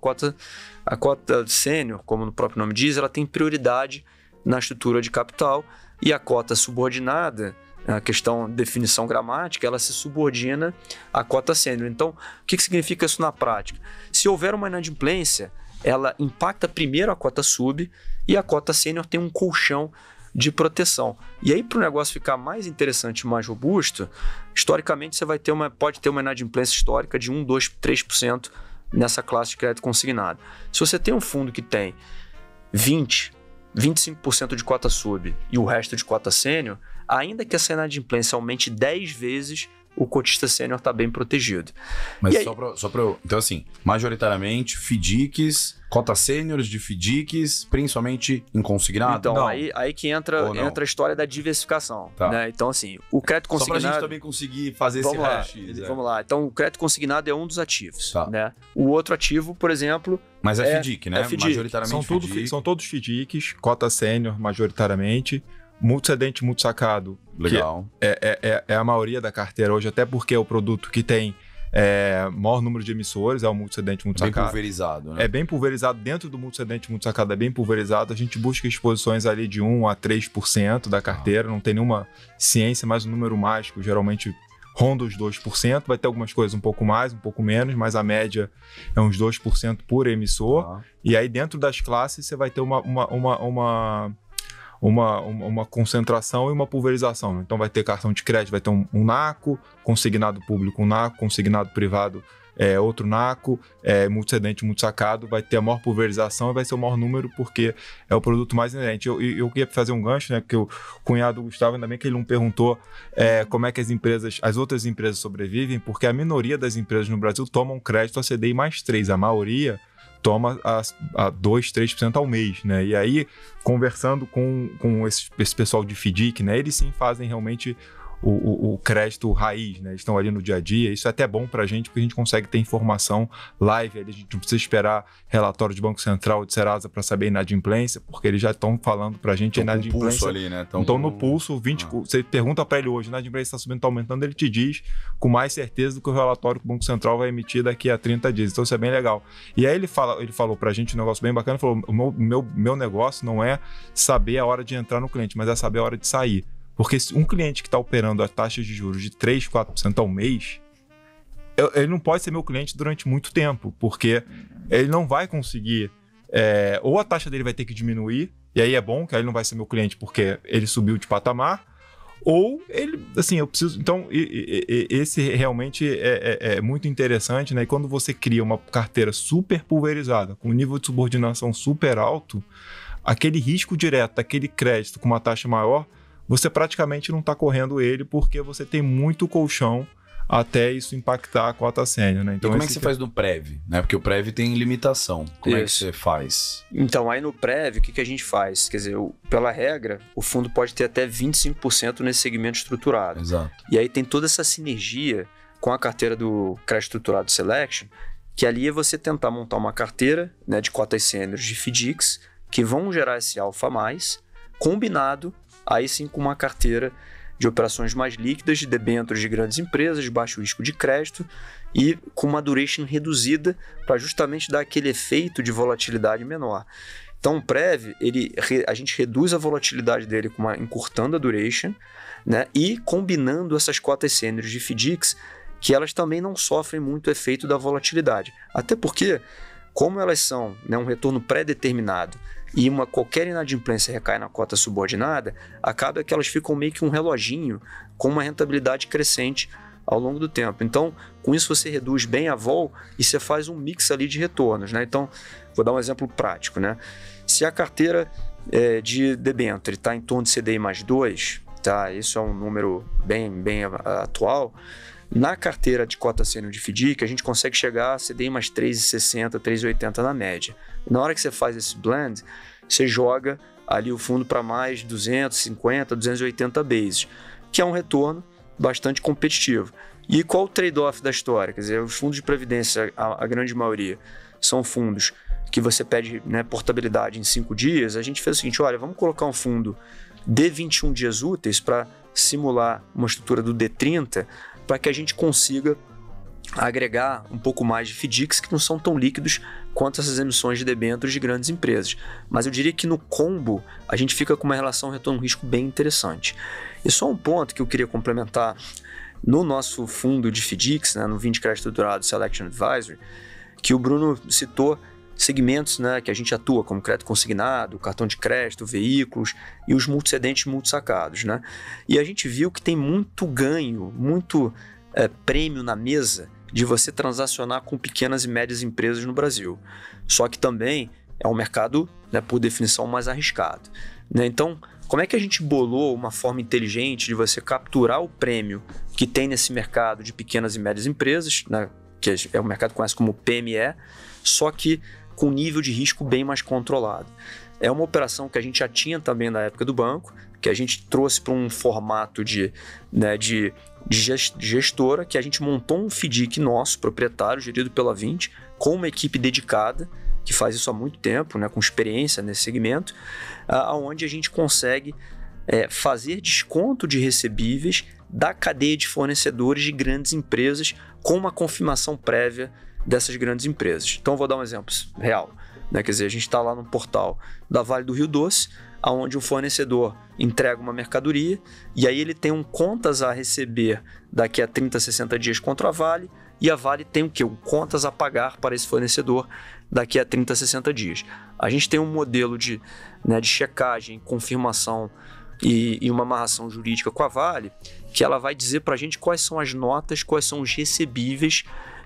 a cota sênior, como o próprio nome diz, ela tem prioridade na estrutura de capital e a cota subordinada, a questão de definição gramática, ela se subordina à cota sênior. Então, o que significa isso na prática? Se houver uma inadimplência, ela impacta primeiro a cota sub e a cota sênior tem um colchão de proteção. E aí, para o negócio ficar mais interessante e mais robusto, historicamente você pode ter uma inadimplência histórica de 1, 2, 3% nessa classe de crédito consignado. Se você tem um fundo que tem 25% de cota sub e o resto de cota sênior, ainda que essa inadimplência aumente 10 vezes, o cotista sênior está bem protegido. Mas só para eu... Então, assim, majoritariamente, FDICs, cotas sêniores de FDICs, principalmente em consignado? Então, aí que entra a história da diversificação. Tá. Né? Então, assim, o crédito consignado... Só para a gente também conseguir fazer esse hash. Vamos lá. Então, o crédito consignado é um dos ativos. Tá. Né? O outro ativo, por exemplo... Mas é FDIC, né? FDIC. Majoritariamente FDIC. São todos FDICs, cota sênior, majoritariamente. Multicedente, multisacado. Legal. É a maioria da carteira hoje, até porque é o produto que tem maior número de emissores, é o multicedente, multisacado. Bem pulverizado, né? É bem pulverizado. Dentro do multicedente, multisacado é bem pulverizado. A gente busca exposições ali de 1 a 3% da carteira. Não tem nenhuma ciência, mas o número mágico geralmente ronda os 2%. Vai ter algumas coisas um pouco mais, um pouco menos, mas a média é uns 2% por emissor. E aí dentro das classes você vai ter uma concentração e uma pulverização. Então vai ter cartão de crédito, vai ter um NACO, consignado público um NACO, consignado privado outro NACO, multicedente, multisacado, vai ter a maior pulverização e vai ser o maior número porque é o produto mais inerente. Eu queria fazer um gancho, né, porque o cunhado do Gustavo, ainda bem que ele não perguntou como é que as outras empresas sobrevivem, porque a minoria das empresas no Brasil tomam crédito a CDI mais 3, a maioria toma a 2, 3% ao mês, né? E aí, conversando com esse pessoal de FDIC, né? Eles sim fazem realmente o crédito raiz, né? Eles estão ali no dia a dia. Isso é até bom pra gente, porque a gente consegue ter informação live. A gente não precisa esperar relatório de Banco Central ou de Serasa para saber a inadimplência, porque eles já estão falando pra gente a inadimplência. Pulso ali, né? Então, no pulso, você pergunta para ele hoje, a inadimplência está subindo, está aumentando, ele te diz com mais certeza do que o relatório que o Banco Central vai emitir daqui a 30 dias. Então, isso é bem legal. E aí ele falou pra gente um negócio bem bacana, falou, o meu negócio não é saber a hora de entrar no cliente, mas é saber a hora de sair. Porque se um cliente que está operando a taxas de juros de 3%, 4% ao mês, ele não pode ser meu cliente durante muito tempo, porque ele não vai conseguir... ou a taxa dele vai ter que diminuir, e aí é bom que aí ele não vai ser meu cliente porque ele subiu de patamar, ou ele, assim, eu preciso... Então, esse realmente é muito interessante, né? E quando você cria uma carteira super pulverizada, com um nível de subordinação super alto, aquele risco direto daquele crédito com uma taxa maior, você praticamente não está correndo ele porque você tem muito colchão até isso impactar a cota sênior, né? Então, como é que você faz no Prev? Né? Porque o Prev tem limitação. Como é que você faz? Então, aí no Prev, o que a gente faz? Quer dizer, pela regra, o fundo pode ter até 25% nesse segmento estruturado. Exato. E aí tem toda essa sinergia com a carteira do Crédito Estruturado Selection, que ali é você tentar montar uma carteira, né, de cotas sêniores de FDICs que vão gerar esse alfa a mais, combinado aí sim com uma carteira de operações mais líquidas, de debêntures de grandes empresas, de baixo risco de crédito e com uma duration reduzida para justamente dar aquele efeito de volatilidade menor. Então o Prev, a gente reduz a volatilidade dele encurtando a duration, né, e combinando essas cotas sêniores de FDICs, que elas também não sofrem muito efeito da volatilidade. Até porque, como elas são, né, um retorno pré-determinado e qualquer inadimplência recai na cota subordinada, acaba que elas ficam meio que um reloginho com uma rentabilidade crescente ao longo do tempo. Então, com isso você reduz bem a vol e você faz um mix ali de retornos, né? Então, vou dar um exemplo prático, né? Se a carteira de debênture está em torno de CDI mais 2, tá? Isso é um número bem atual. Na carteira de cota sênior de FDIC, a gente consegue chegar a CDI mais 3,60, 3,80 na média. Na hora que você faz esse blend, você joga ali o fundo para mais 250, 280 bases, que é um retorno bastante competitivo. E qual o trade-off da história? Quer dizer, os fundos de previdência, a grande maioria, são fundos que você pede, né, portabilidade em 5 dias. A gente fez o seguinte, olha, vamos colocar um fundo de 21 dias úteis para simular uma estrutura do D30, para que a gente consiga agregar um pouco mais de FDICs que não são tão líquidos quanto essas emissões de debêntures de grandes empresas. Mas eu diria que no combo a gente fica com uma relação retorno-risco bem interessante. E só um ponto que eu queria complementar no nosso fundo de FDICs, né, no Vinci Crédito Estruturado Selection Advisory, que o Bruno citou segmentos, né, que a gente atua, como crédito consignado, cartão de crédito, veículos e os multicedentes e multissacados, né? E a gente viu que tem muito ganho, muito prêmio na mesa de você transacionar com pequenas e médias empresas no Brasil. Só que também é um mercado, né, por definição, mais arriscado, né? Então, como é que a gente bolou uma forma inteligente de você capturar o prêmio que tem nesse mercado de pequenas e médias empresas, né, que é o mercado que conhece como PME, só que com nível de risco bem mais controlado? É uma operação que a gente já tinha também na época do banco, que a gente trouxe para um formato de gestora, que a gente montou um FDIC nosso, proprietário, gerido pela Vinci, com uma equipe dedicada, que faz isso há muito tempo, né, com experiência nesse segmento, onde a gente consegue fazer desconto de recebíveis da cadeia de fornecedores de grandes empresas com uma confirmação prévia dessas grandes empresas. Então, vou dar um exemplo real, né? Quer dizer, a gente está lá no portal da Vale do Rio Doce, onde o fornecedor entrega uma mercadoria e aí ele tem contas a receber daqui a 30, 60 dias contra a Vale, e a Vale tem o quê? Contas a pagar para esse fornecedor daqui a 30, 60 dias. A gente tem um modelo de checagem, confirmação e uma amarração jurídica com a Vale, que ela vai dizer para a gente quais são as notas, quais são os recebíveis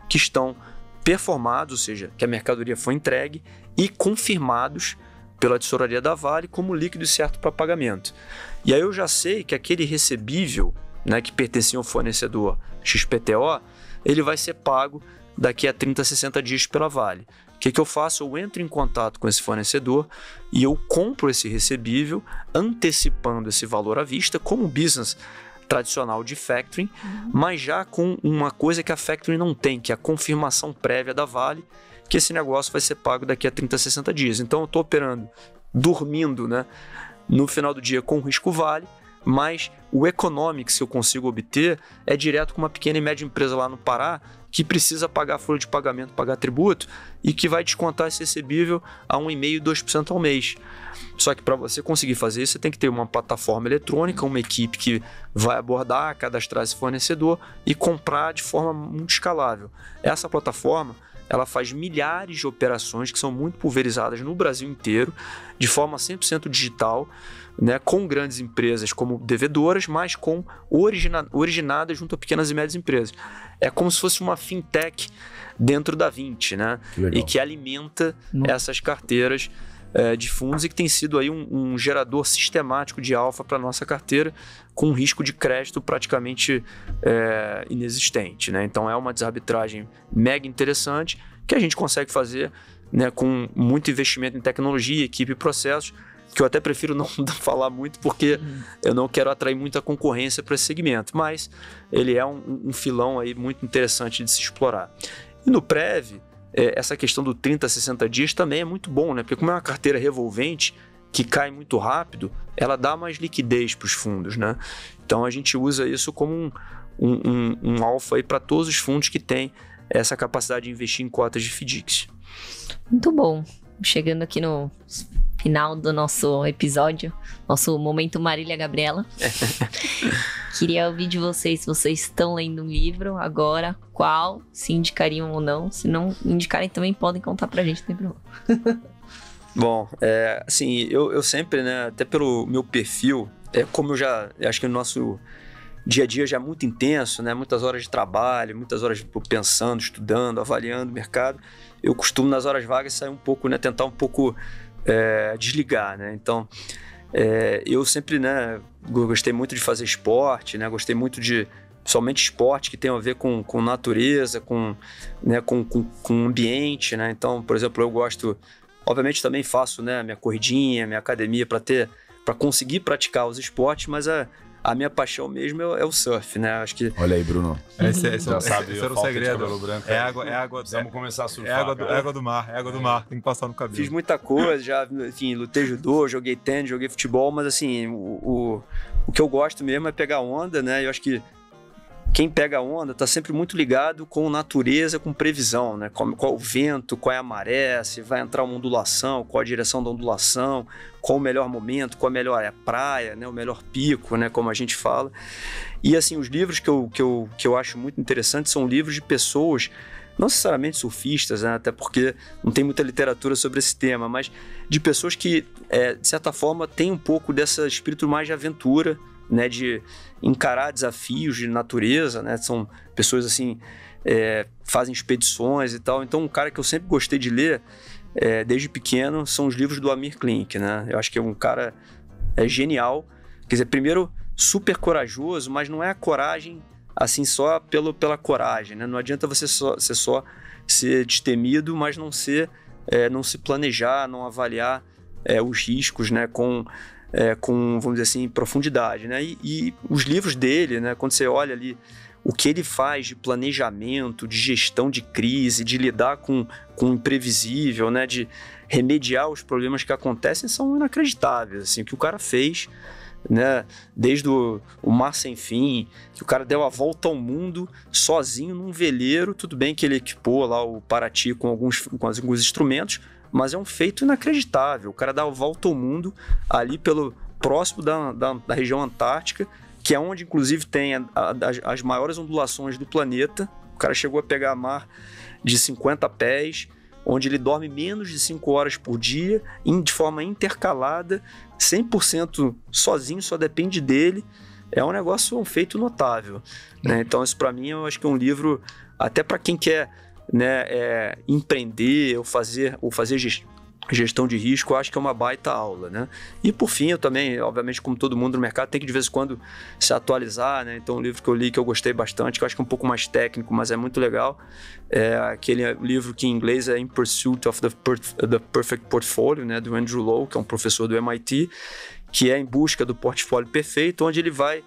que estão performados, ou seja, que a mercadoria foi entregue e confirmados pela tesouraria da Vale como líquido e certo para pagamento. E aí eu já sei que aquele recebível, né, que pertencia ao fornecedor XPTO, ele vai ser pago daqui a 30, 60 dias pela Vale. O que eu faço? Eu entro em contato com esse fornecedor e eu compro esse recebível antecipando esse valor à vista como business tradicional de factoring, mas já com uma coisa que a factoring não tem, que é a confirmação prévia da Vale, que esse negócio vai ser pago daqui a 30, 60 dias. Então eu estou operando, dormindo, né, no final do dia com risco Vale, mas o economics que eu consigo obter é direto com uma pequena e média empresa lá no Pará, que precisa pagar folha de pagamento, pagar tributo, e que vai descontar esse recebível a 1,5%, 2% ao mês. Só que para você conseguir fazer isso, você tem que ter uma plataforma eletrônica, uma equipe que vai abordar, cadastrar esse fornecedor e comprar de forma muito escalável. Essa plataforma, ela faz milhares de operações que são muito pulverizadas no Brasil inteiro, de forma 100% digital, né, com grandes empresas como devedoras, mas com originadas junto a pequenas e médias empresas. É como se fosse uma fintech dentro da Vinci, né? E que alimenta essas carteiras de fundos e que tem sido aí um gerador sistemático de alfa para a nossa carteira, com um risco de crédito praticamente inexistente, né? Então é uma desarbitragem mega interessante que a gente consegue fazer, né, com muito investimento em tecnologia, equipe e processos, que eu até prefiro não falar muito porque eu não quero atrair muita concorrência para esse segmento, mas ele é um filão aí muito interessante de se explorar. E no Prev, essa questão do 30 a 60 dias também é muito bom, né? Porque como é uma carteira revolvente que cai muito rápido, ela dá mais liquidez para os fundos, né? Então a gente usa isso como um alfa aí para todos os fundos que têm essa capacidade de investir em cotas de FDICs. Muito bom. Chegando aqui no final do nosso episódio, nosso momento Marília Gabriela. Queria ouvir de vocês, se vocês estão lendo um livro agora, qual, se indicariam ou não. Se não indicarem, também podem contar pra gente, não tem problema. Bom, assim, eu sempre, né, até pelo meu perfil, como eu acho que o nosso dia a dia já é muito intenso, né, muitas horas de trabalho, muitas horas pensando, estudando, avaliando o mercado, eu costumo nas horas vagas sair um pouco, né, tentar um pouco desligar, né, então eu sempre, né, gostei muito de fazer esporte, né, gostei muito de somente esporte que tem a ver com natureza, com ambiente, né, então, por exemplo, eu gosto, obviamente também faço, né, minha corridinha, minha academia para conseguir praticar os esportes, mas a minha paixão mesmo é o surf, né? Acho que... Olha aí, Bruno. Esse Já sabe, era o segredo. Branco, água. Vamos começar a surfar. É água do mar. Tem que passar no cabelo. Fiz muita coisa, já, enfim, lutei judô, joguei tênis, joguei futebol, mas assim, o que eu gosto mesmo é pegar onda, né? Eu acho que quem pega onda tá sempre muito ligado com natureza, com previsão, né? Qual o vento, qual é a maré, se vai entrar uma ondulação, qual a direção da ondulação, qual o melhor momento, qual a melhor praia, né? O melhor pico, né? Como a gente fala. E assim, os livros que eu acho muito interessantes são livros de pessoas, não necessariamente surfistas, né? Até porque não tem muita literatura sobre esse tema, mas de pessoas que, de certa forma, têm um pouco desse espírito mais de aventura, né, de encarar desafios de natureza, né, são pessoas assim, fazem expedições e tal, então um cara que eu sempre gostei de ler, desde pequeno, são os livros do Amir Klink, né, eu acho que é um cara genial, quer dizer, primeiro super corajoso, mas não é a coragem assim só pela coragem, né, não adianta você só ser destemido, mas não se planejar, não avaliar os riscos, né, com, vamos dizer assim, profundidade, né? E os livros dele, né? Quando você olha ali o que ele faz de planejamento, de gestão de crise, de lidar com o imprevisível, né? De remediar os problemas que acontecem, são inacreditáveis, assim, o que o cara fez, né? Desde o Mar Sem Fim, que o cara deu a volta ao mundo sozinho num veleiro, tudo bem que ele equipou lá o Paraty com alguns instrumentos, mas é um feito inacreditável. O cara dá a volta ao mundo ali próximo da região antártica, que é onde inclusive tem as maiores ondulações do planeta. O cara chegou a pegar mar de 50 pés, onde ele dorme menos de 5 horas por dia, de forma intercalada, 100% sozinho, só depende dele. É um negócio, um feito notável, né? Então isso para mim eu acho que é um livro até para quem quer, né, empreender ou fazer gestão de risco, eu acho que é uma baita aula, né? E por fim, eu também, obviamente, como todo mundo no mercado, tem que de vez em quando se atualizar, né? Então, um livro que eu li que eu gostei bastante, que eu acho que é um pouco mais técnico, mas é muito legal, é aquele livro que em inglês é In Pursuit of the Perfect Portfolio, né? Do Andrew Lo, que é um professor do MIT, que é Em Busca do Portfólio Perfeito, onde ele vai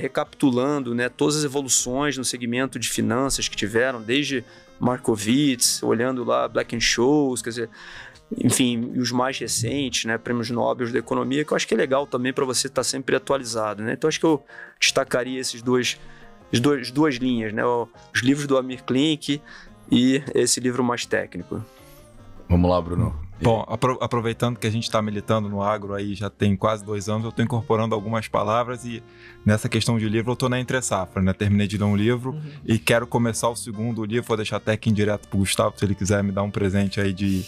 recapitulando, né, todas as evoluções no segmento de finanças que tiveram, desde Markowitz, olhando lá Black-Scholes, quer dizer, enfim, os mais recentes, né, prêmios Nobel da economia, que eu acho que é legal também para você estar sempre atualizado, né? Então acho que eu destacaria esses duas linhas, né, os livros do Amir Klink e esse livro mais técnico. Vamos lá, Bruno. Bom, aproveitando que a gente está militando no agro aí já tem quase 2 anos, eu estou incorporando algumas palavras e nessa questão de livro eu estou na entre-safra, né? Terminei de ler um livro e quero começar o segundo livro, vou deixar até aqui em direto pro Gustavo, se ele quiser me dar um presente aí de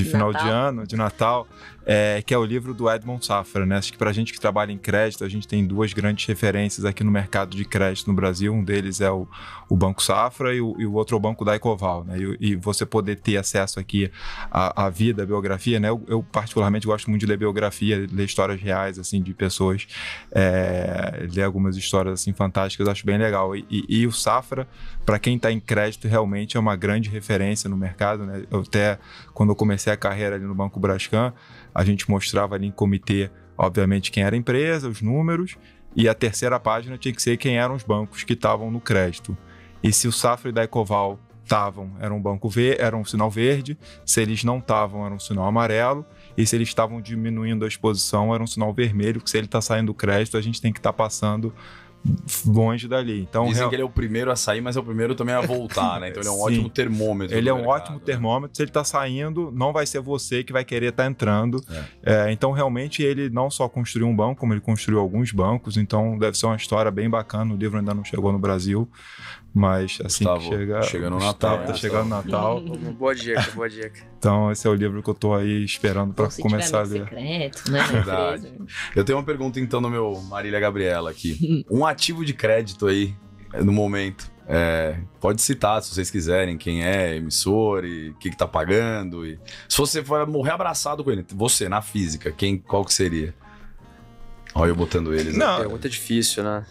final de ano, de Natal, que é o livro do Edmond Safra, né? Acho que pra gente que trabalha em crédito, a gente tem 2 grandes referências aqui no mercado de crédito no Brasil, um deles é o Banco Safra e o outro é o Banco da Ecoval, né? E você poder ter acesso aqui à vida biografia, né? Eu particularmente gosto muito de ler biografia, ler histórias reais, assim, de pessoas, ler algumas histórias, assim, fantásticas, acho bem legal. E o Safra, para quem está em crédito, realmente é uma grande referência no mercado, né? Eu até, quando eu comecei a carreira ali no Banco Brascan, a gente mostrava ali em comitê, obviamente, quem era a empresa, os números, e a terceira página tinha que ser quem eram os bancos que estavam no crédito. E se o Safra e da Ecoval estavam, era um banco era um sinal verde; se eles não estavam, era um sinal amarelo; e se eles estavam diminuindo a exposição, era um sinal vermelho, que se ele está saindo do crédito, a gente tem que estar passando longe dali. Então, dizem que ele é o primeiro a sair, mas é o primeiro também a voltar, né? Então ele é um ótimo termômetro. Ele é um ótimo termômetro. Se ele está saindo, não vai ser você que vai querer estar entrando. Então, realmente, ele não só construiu um banco, como ele construiu alguns bancos. Então, deve ser uma história bem bacana. O livro ainda não chegou no Brasil, mas assim Gustavo, que chegar... chegando no Natal. Tá chegando no Natal. Boa dica, boa dica. Então, esse é o livro que eu tô aí esperando para começar a ler. Secreto, né? Verdade. Eu tenho uma pergunta, então, no meu Marília Gabriela aqui. Um ativo de crédito aí, no momento. Pode citar, se vocês quiserem, quem é, emissor, e o que tá pagando. E se você for morrer abraçado com ele, você, na física, qual que seria? Olha eu botando eles. Não, pergunta difícil, né?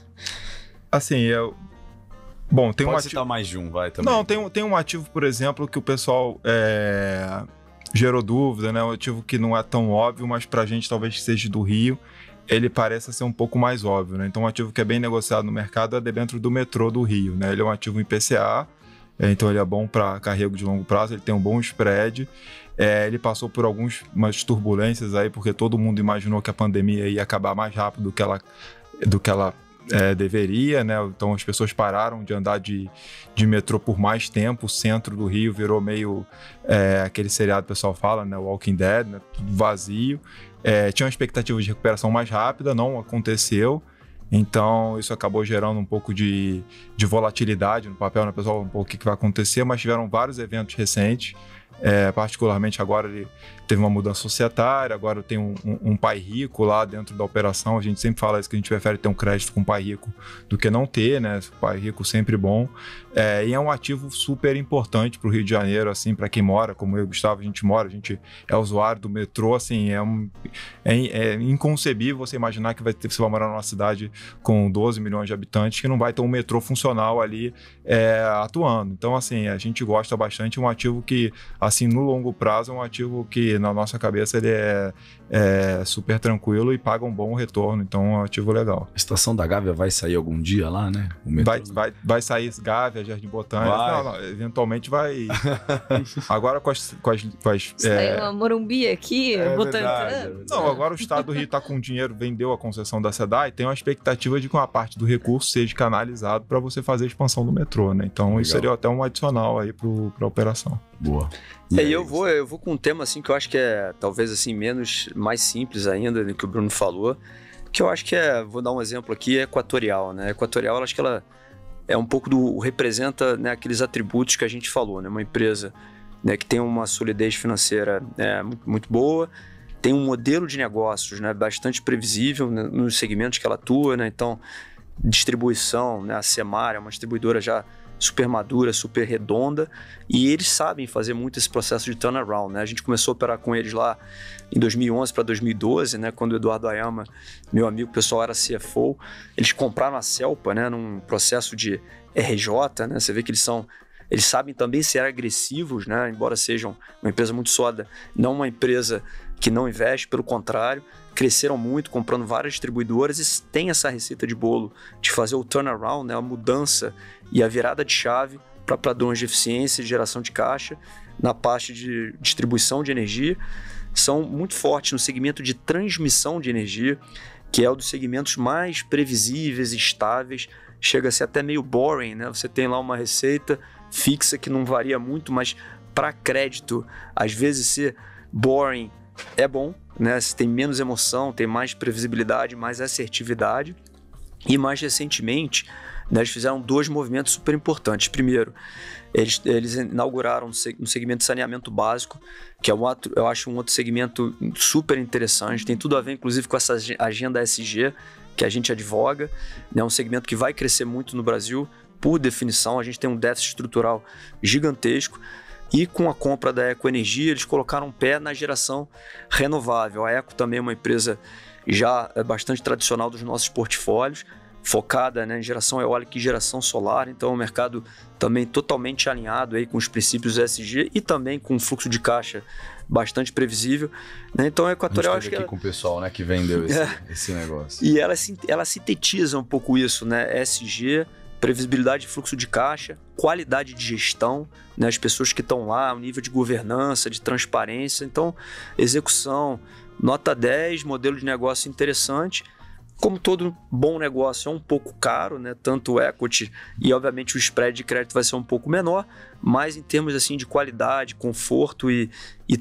Assim, bom, tem Pode citar mais de um, vai também. Não, tem um ativo, por exemplo, que o pessoal gerou dúvida, né? Um ativo que não é tão óbvio, mas pra gente talvez seja do Rio, ele parece ser um pouco mais óbvio, né? Então, um ativo que é bem negociado no mercado é dentro do metrô do Rio, né? Ele é um ativo em PCA, então ele é bom para carrego de longo prazo, ele tem um bom spread. Ele passou por algumas turbulências aí, porque todo mundo imaginou que a pandemia ia acabar mais rápido do que ela deveria, né? Então as pessoas pararam de andar de metrô por mais tempo. O centro do Rio virou meio aquele seriado que o pessoal fala, né? Walking Dead, né? Tudo vazio. Tinha uma expectativa de recuperação mais rápida, não aconteceu. Então isso acabou gerando um pouco de volatilidade no papel, né? Pessoal, um pouco o que vai acontecer, mas tiveram vários eventos recentes. Particularmente agora ele teve uma mudança societária, agora tem um pai rico lá dentro da operação. A gente sempre fala isso, que a gente prefere ter um crédito com pai rico do que não ter, né? Pai rico sempre bom. E é um ativo super importante para o Rio de Janeiro, assim, para quem mora, como eu e o Gustavo, a gente é usuário do metrô, assim, é inconcebível você imaginar que você vai morar numa cidade com 12 milhões de habitantes que não vai ter um metrô funcional ali atuando. Então, assim, a gente gosta bastante, é um ativo que, assim, no longo prazo, é um ativo que, na nossa cabeça, ele é super tranquilo e paga um bom retorno. Então, é um ativo legal. A estação da Gávea vai sair algum dia lá, né? Vai sair Gávea, Jardim Botânico. Não, eventualmente vai. Agora com as saiu uma Morumbi aqui, Botânico. Não, agora o estado do Rio está com dinheiro, vendeu a concessão da SEDAI, e tem uma expectativa de que uma parte do recurso seja canalizado para você fazer a expansão do metrô, né? Então, legal. Isso seria até um adicional aí para a operação. Boa. Eu vou com um tema assim que eu acho que é talvez assim mais simples ainda do que o Bruno falou, que eu acho que vou dar um exemplo aqui, Equatorial, né? Equatorial, eu acho que ela é um pouco representa, né, aqueles atributos que a gente falou, né? Uma empresa, né, que tem uma solidez financeira muito, muito boa, tem um modelo de negócios, né, bastante previsível, né, nos segmentos que ela atua, né? Então, distribuição, né? A Semar é uma distribuidora já super madura, super redonda, e eles sabem fazer muito esse processo de turnaround, né? A gente começou a operar com eles lá em 2011 para 2012, né? Quando o Eduardo Ayama, meu amigo, o pessoal era CFO, eles compraram a Celpa, né? Num processo de RJ, né? Você vê que eles sabem também ser agressivos, né? Embora sejam uma empresa muito sólida, não uma empresa que não investe, pelo contrário, cresceram muito, comprando várias distribuidoras e tem essa receita de bolo de fazer o turnaround, né? A mudança e a virada de chave para padrões de eficiência e geração de caixa na parte de distribuição de energia. São muito fortes no segmento de transmissão de energia, que é um dos segmentos mais previsíveis e estáveis. Chega a ser até meio boring, né? Você tem lá uma receita fixa que não varia muito, mas para crédito, às vezes ser boring é bom, né? Você tem menos emoção, tem mais previsibilidade, mais assertividade. E mais recentemente, né, eles fizeram 2 movimentos super importantes. Primeiro, eles inauguraram um segmento de saneamento básico, que eu acho um outro segmento super interessante, tem tudo a ver inclusive com essa agenda ESG que a gente advoga, né? Um segmento que vai crescer muito no Brasil, por definição. A gente tem um déficit estrutural gigantesco. e com a compra da Eco Energia, eles colocaram um pé na geração renovável. A Eco também é uma empresa já bastante tradicional dos nossos portfólios, focada, né, em geração eólica e geração solar, então é um mercado também totalmente alinhado aí com os princípios ESG e também com um fluxo de caixa bastante previsível, né? Então a Equatorial, acho que aqui com o pessoal, né, que vendeu esse negócio. E ela sintetiza um pouco isso, né? ESG, previsibilidade de fluxo de caixa, qualidade de gestão, né? As pessoas que estão lá, o nível de governança, de transparência, então execução, nota 10, modelo de negócio interessante. Como todo bom negócio é um pouco caro, né? Tanto o equity e, obviamente, o spread de crédito vai ser um pouco menor, mas em termos assim, de qualidade, conforto e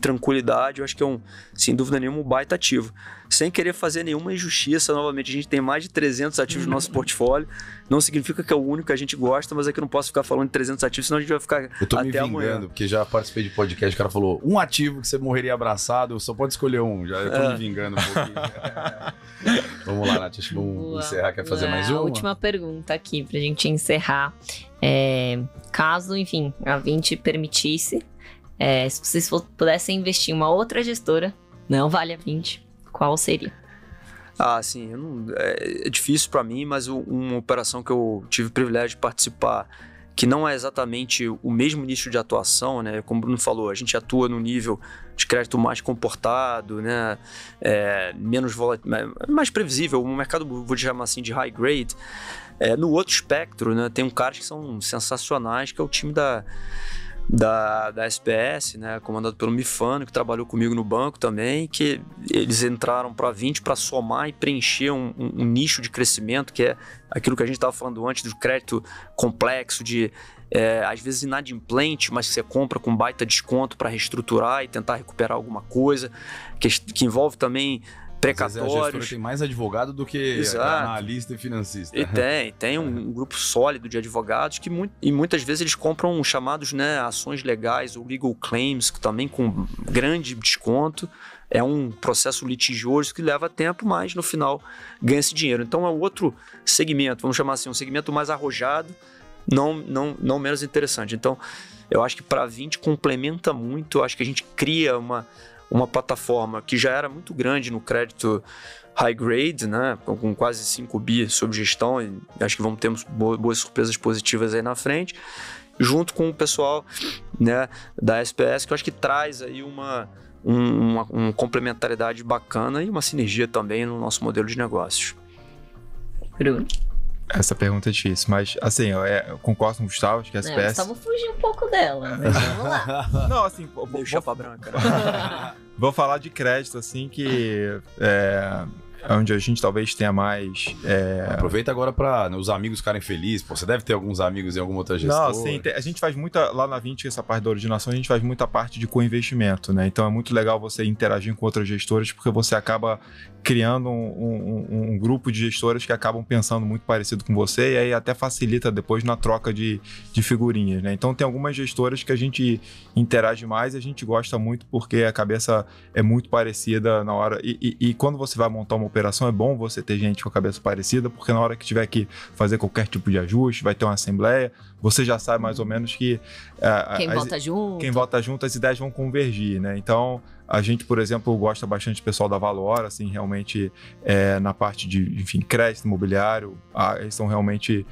tranquilidade, eu acho que é, sem dúvida nenhuma, um baita ativo. Sem querer fazer nenhuma injustiça, novamente, a gente tem mais de 300 ativos no nosso portfólio, não significa que é o único que a gente gosta, mas é que eu não posso ficar falando de 300 ativos, senão a gente vai ficar até amanhã. Eu tô me vingando, porque já participei de podcast, o cara falou, um ativo que você morreria abraçado, só pode escolher um, já eu tô me vingando um pouquinho. Vamos lá, Nath, acho que vamos encerrar, quer fazer mais uma? A última pergunta aqui pra gente encerrar. Caso, enfim, a Vinci permitisse, se vocês pudessem investir em uma outra gestora, não vale a Vinci, qual seria? Sim, é difícil para mim, mas uma operação que eu tive o privilégio de participar, que não é exatamente o mesmo nicho de atuação, né? Como o Bruno falou, a gente atua no nível de crédito mais comportado, né? Menos volátil, mais previsível, um mercado, vou chamar assim, de high grade. No outro espectro, né, tem caras que são sensacionais, que é o time da SPS, né, comandado pelo Mifano, que trabalhou comigo no banco também, que eles entraram para a Vinci para somar e preencher um nicho de crescimento, que é aquilo que a gente estava falando antes, do crédito complexo, às vezes inadimplente, mas que você compra com baita desconto para reestruturar e tentar recuperar alguma coisa, que envolve também precatórios. A gestora tem mais advogado do que analista e financista. E tem um grupo sólido de advogados que muitas vezes eles compram chamados, né, ações legais ou legal claims, que também com grande desconto. É um processo litigioso que leva tempo, mas no final ganha-se dinheiro. Então é outro segmento, vamos chamar assim, um segmento mais arrojado, não menos interessante. Então eu acho que para a Vinci complementa muito, eu acho que a gente cria uma plataforma que já era muito grande no crédito high grade, né, com quase 5 bi sob gestão, e acho que vamos ter boas surpresas positivas aí na frente, junto com o pessoal, né, da SPS, que eu acho que traz aí uma complementaridade bacana e uma sinergia também no nosso modelo de negócios. Bruno? Essa pergunta é difícil, mas assim, eu concordo com o Gustavo, acho que a SPS... Gustavo fugiu um pouco dela, mas vamos lá. Não, assim... Meio chapa branca. Vou falar de crédito, assim, que é onde a gente talvez tenha mais... Aproveita agora para os amigos ficarem felizes. Pô, você deve ter alguns amigos em alguma outra gestora. Não, sim. A gente faz muita... Lá na Vinci, essa parte da originação, a gente faz muita parte de co-investimento, né? Então é muito legal você interagir com outras gestoras, porque você acaba criando um grupo de gestoras que acabam pensando muito parecido com você, e aí até facilita depois na troca de figurinhas, né? Então tem algumas gestoras que a gente interage mais e a gente gosta muito porque a cabeça é muito parecida na hora... E quando você vai montar uma operação, é bom você ter gente com a cabeça parecida, porque na hora que tiver que fazer qualquer tipo de ajuste, vai ter uma assembleia, você já sabe mais ou menos que... Quem vota junto, as ideias vão convergir, né? Então, a gente, por exemplo, gosta bastante do pessoal da Valora, assim, realmente na parte de, enfim, crédito imobiliário, eles são realmente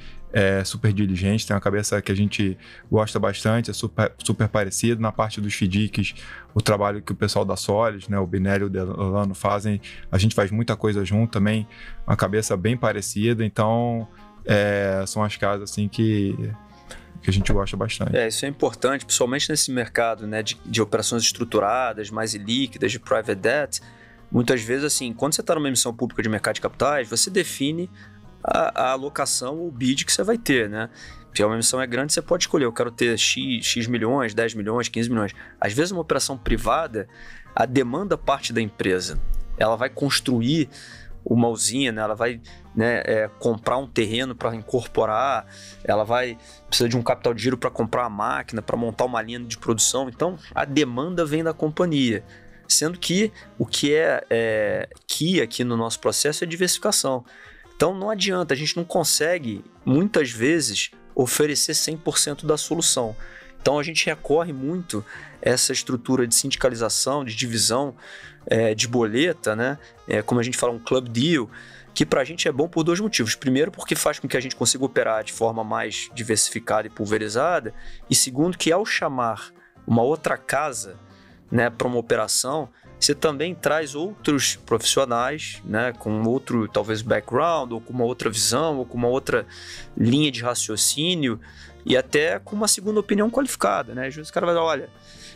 super diligentes, tem uma cabeça que a gente gosta bastante, é super parecido. Na parte dos FDICs, o trabalho que o pessoal da Solis, né, o Binelli e o Delano fazem, a gente faz muita coisa junto também, uma cabeça bem parecida, então são as casas assim que a gente gosta bastante. Isso é importante, principalmente nesse mercado, né, de operações estruturadas, mais líquidas, de private debt. Muitas vezes, assim, quando você está numa emissão pública de mercado de capitais, você define a alocação ou bid que você vai ter, né? Se uma emissão é grande, você pode escolher, eu quero ter X milhões, 10 milhões, 15 milhões. Às vezes, uma operação privada, a demanda parte da empresa. Ela vai construir uma usina, ela vai, né, comprar um terreno para incorporar, ela precisa de um capital de giro para comprar a máquina, para montar uma linha de produção. Então, a demanda vem da companhia. Sendo que o que key aqui no nosso processo é diversificação. Então, não adianta, a gente não consegue, muitas vezes, oferecer 100% da solução. Então a gente recorre muito a essa estrutura de sindicalização, de divisão, de boleta, né? Como a gente fala, um club deal, que para a gente é bom por 2 motivos. Primeiro, porque faz com que a gente consiga operar de forma mais diversificada e pulverizada. E segundo, que ao chamar uma outra casa, né, para uma operação, você também traz outros profissionais, né, com outro, talvez, background, ou com uma outra visão, ou com uma outra linha de raciocínio, e até com uma segunda opinião qualificada, né? Às vezes o cara vai dizer, olha,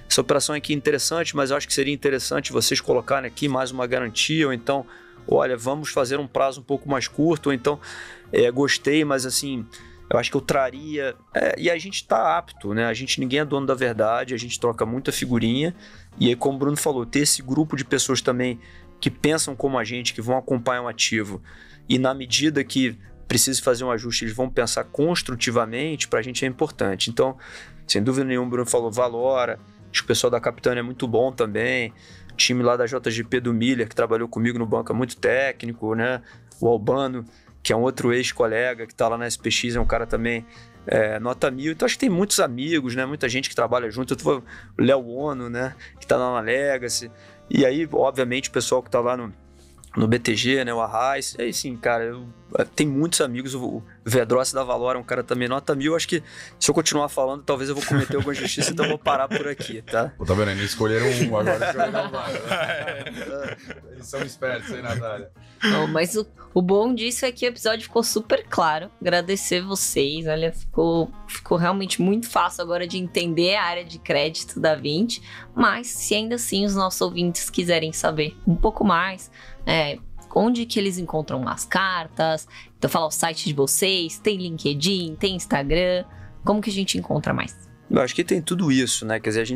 essa operação aqui é interessante, mas eu acho que seria interessante vocês colocarem aqui mais uma garantia, ou então, olha, vamos fazer um prazo um pouco mais curto, ou então, gostei, mas assim, eu acho que eu traria... e a gente está apto, né? Ninguém é dono da verdade, a gente troca muita figurinha, e aí, como o Bruno falou, ter esse grupo de pessoas também que pensam como a gente, que vão acompanhar um ativo, e na medida que precise fazer um ajuste, eles vão pensar construtivamente, para a gente é importante. Então, sem dúvida nenhuma, o Bruno falou, valora, acho que o pessoal da Capitânia é muito bom também, o time lá da JGP do Miller, que trabalhou comigo no banco, é muito técnico, né? O Albano, que é um outro ex-colega que está lá na SPX, é um cara também nota 1000. Então acho que tem muitos amigos, né? Muita gente que trabalha junto. O Léo Ono, né? Que está lá na Legacy. E aí, obviamente, o pessoal que está lá no BTG, né? O Arraiz. E aí, sim, cara, tem muitos amigos. O Vedrossi da Valor é um cara também nota 1000. Acho que se eu continuar falando, talvez eu vou cometer alguma injustiça, então eu vou parar por aqui, tá? Pô, tá vendo? Eles escolheram um, agora escolheram vários. Eles são espertos, hein, Natália? Não, mas o bom disso é que o episódio ficou super claro. Agradecer vocês. Olha, ficou realmente muito fácil agora de entender a área de crédito da Vinci. Mas se ainda assim os nossos ouvintes quiserem saber um pouco mais, onde que eles encontram as cartas, então falar o site de vocês, tem LinkedIn, tem Instagram, como que a gente encontra mais? Eu acho que tem tudo isso, né? Quer dizer,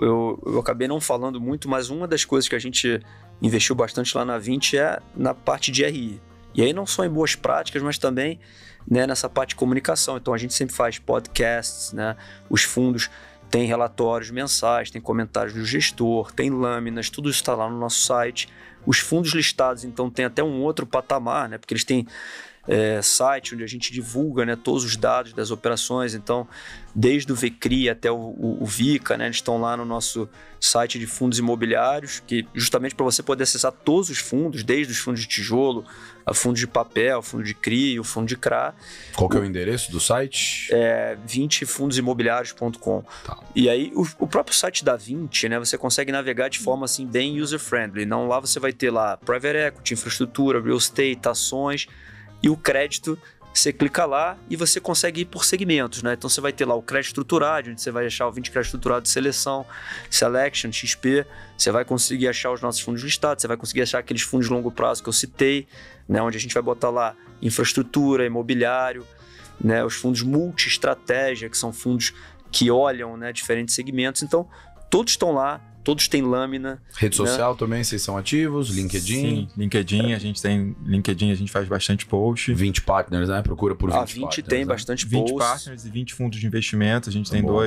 eu acabei não falando muito, mas uma das coisas que a gente investiu bastante lá na Vinci é na parte de RI. E aí não só em boas práticas, mas também, né, nessa parte de comunicação. Então a gente sempre faz podcasts, né? Os fundos têm relatórios mensais, tem comentários do gestor, tem lâminas, tudo isso está lá no nosso site. Os fundos listados, então, tem até um outro patamar, né? Porque eles têm site onde a gente divulga, né, todos os dados das operações. Então, desde o VCRI até o VICA, né, eles estão lá no nosso site de fundos imobiliários, que justamente para você poder acessar todos os fundos, desde os fundos de tijolo, a fundos de papel, fundo de CRI, o fundo de CRA. Qual que é o endereço do site? 20fundosimobiliarios.com. Tá. E aí, o próprio site da Vinci, né, você consegue navegar de forma assim, bem user-friendly. Não, lá você vai ter lá private equity, infraestrutura, real estate, ações. E o crédito, você clica lá e você consegue ir por segmentos, né? Então você vai ter lá o crédito estruturado, onde você vai achar o 20 crédito estruturado de seleção, Selection, XP. Você vai conseguir achar os nossos fundos listados, você vai conseguir achar aqueles fundos de longo prazo que eu citei, né? Onde a gente vai botar lá infraestrutura, imobiliário, né? Os fundos multi-estratégia, que são fundos que olham, né, diferentes segmentos. Então, todos estão lá. Todos têm lâmina. Rede social também, vocês são ativos? LinkedIn? Sim, LinkedIn, a gente tem LinkedIn, a gente faz bastante post. 20 partners, né? Procura por 20 partners. 20 tem, né? Bastante 20 posts. partners e 20 fundos de investimento. A gente tem bom,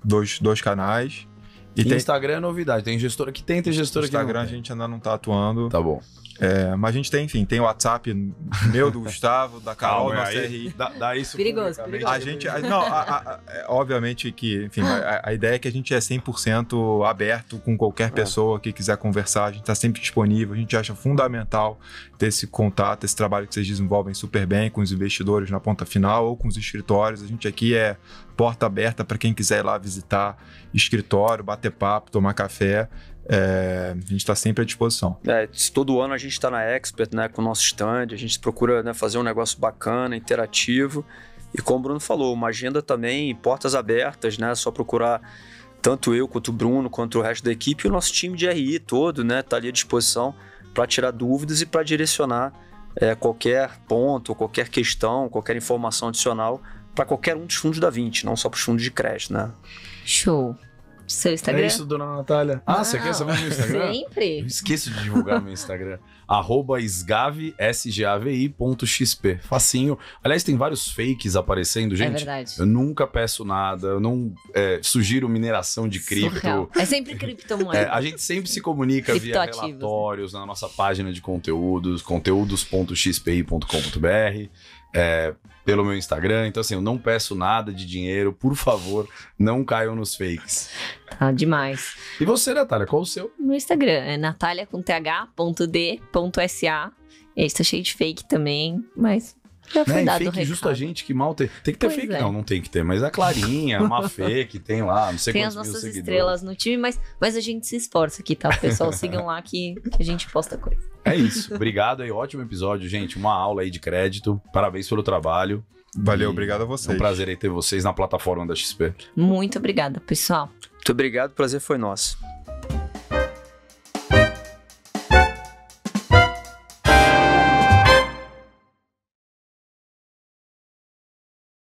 dois canais. E tem Instagram é novidade. Tem gestora que tem gestora que não tem. Instagram a gente ainda não tá atuando. Tá bom. Mas a gente tem, enfim, tem o WhatsApp meu, do Gustavo, da Carol, nosso RI. Dá isso perigoso. A gente, obviamente que, enfim, a ideia é que a gente é 100% aberto com qualquer pessoa que quiser conversar. A gente está sempre disponível. A gente acha fundamental ter esse contato, esse trabalho que vocês desenvolvem super bem com os investidores na ponta final ou com os escritórios. A gente aqui é porta aberta para quem quiser ir lá visitar escritório, bater papo, tomar café. A gente está sempre à disposição. Todo ano a gente está na Expert, né, com o nosso stand, a gente procura, né, fazer um negócio bacana, interativo, e como o Bruno falou, uma agenda também, portas abertas, né, só procurar tanto eu quanto o Bruno, quanto o resto da equipe, e o nosso time de RI todo, né, tá ali à disposição para tirar dúvidas e para direcionar qualquer ponto, qualquer questão, qualquer informação adicional para qualquer um dos fundos da Vinci, não só para os fundos de crédito, né? Show. Seu Instagram? É isso, dona Natália. Você quer saber o meu Instagram? Sempre. Eu esqueço de divulgar meu Instagram. @sgavi.xp. Facinho. Aliás, tem vários fakes aparecendo, gente. É verdade. Eu nunca peço nada, eu não sugiro mineração de cripto. Surreal. É sempre criptomoeda. A gente sempre se comunica via relatórios na nossa página de conteúdos, conteúdos.xpi.com.br. pelo meu Instagram. Então, assim, eu não peço nada de dinheiro. Por favor, não caiam nos fakes. Tá demais. E você, Natália, qual o seu? No Instagram é natalia.th.d.sa. Esse tá cheio de fake também, mas já foi dado o fake, recado. justo a gente que mal tem. Tem que ter Pois fake? é. Não, não tem que ter. Mas a Clarinha, a Mafê, que tem lá, não sei Tem as quantos mil nossas seguidores. estrelas no time, mas a gente se esforça aqui, tá? Pessoal, sigam lá que a gente posta coisa. É isso. Obrigado aí. Ótimo episódio, gente. Uma aula aí de crédito. Parabéns pelo trabalho. Valeu, E obrigado a É vocês. um prazer aí ter vocês na plataforma da XP. Muito obrigada, pessoal. Muito obrigado, o prazer foi nosso.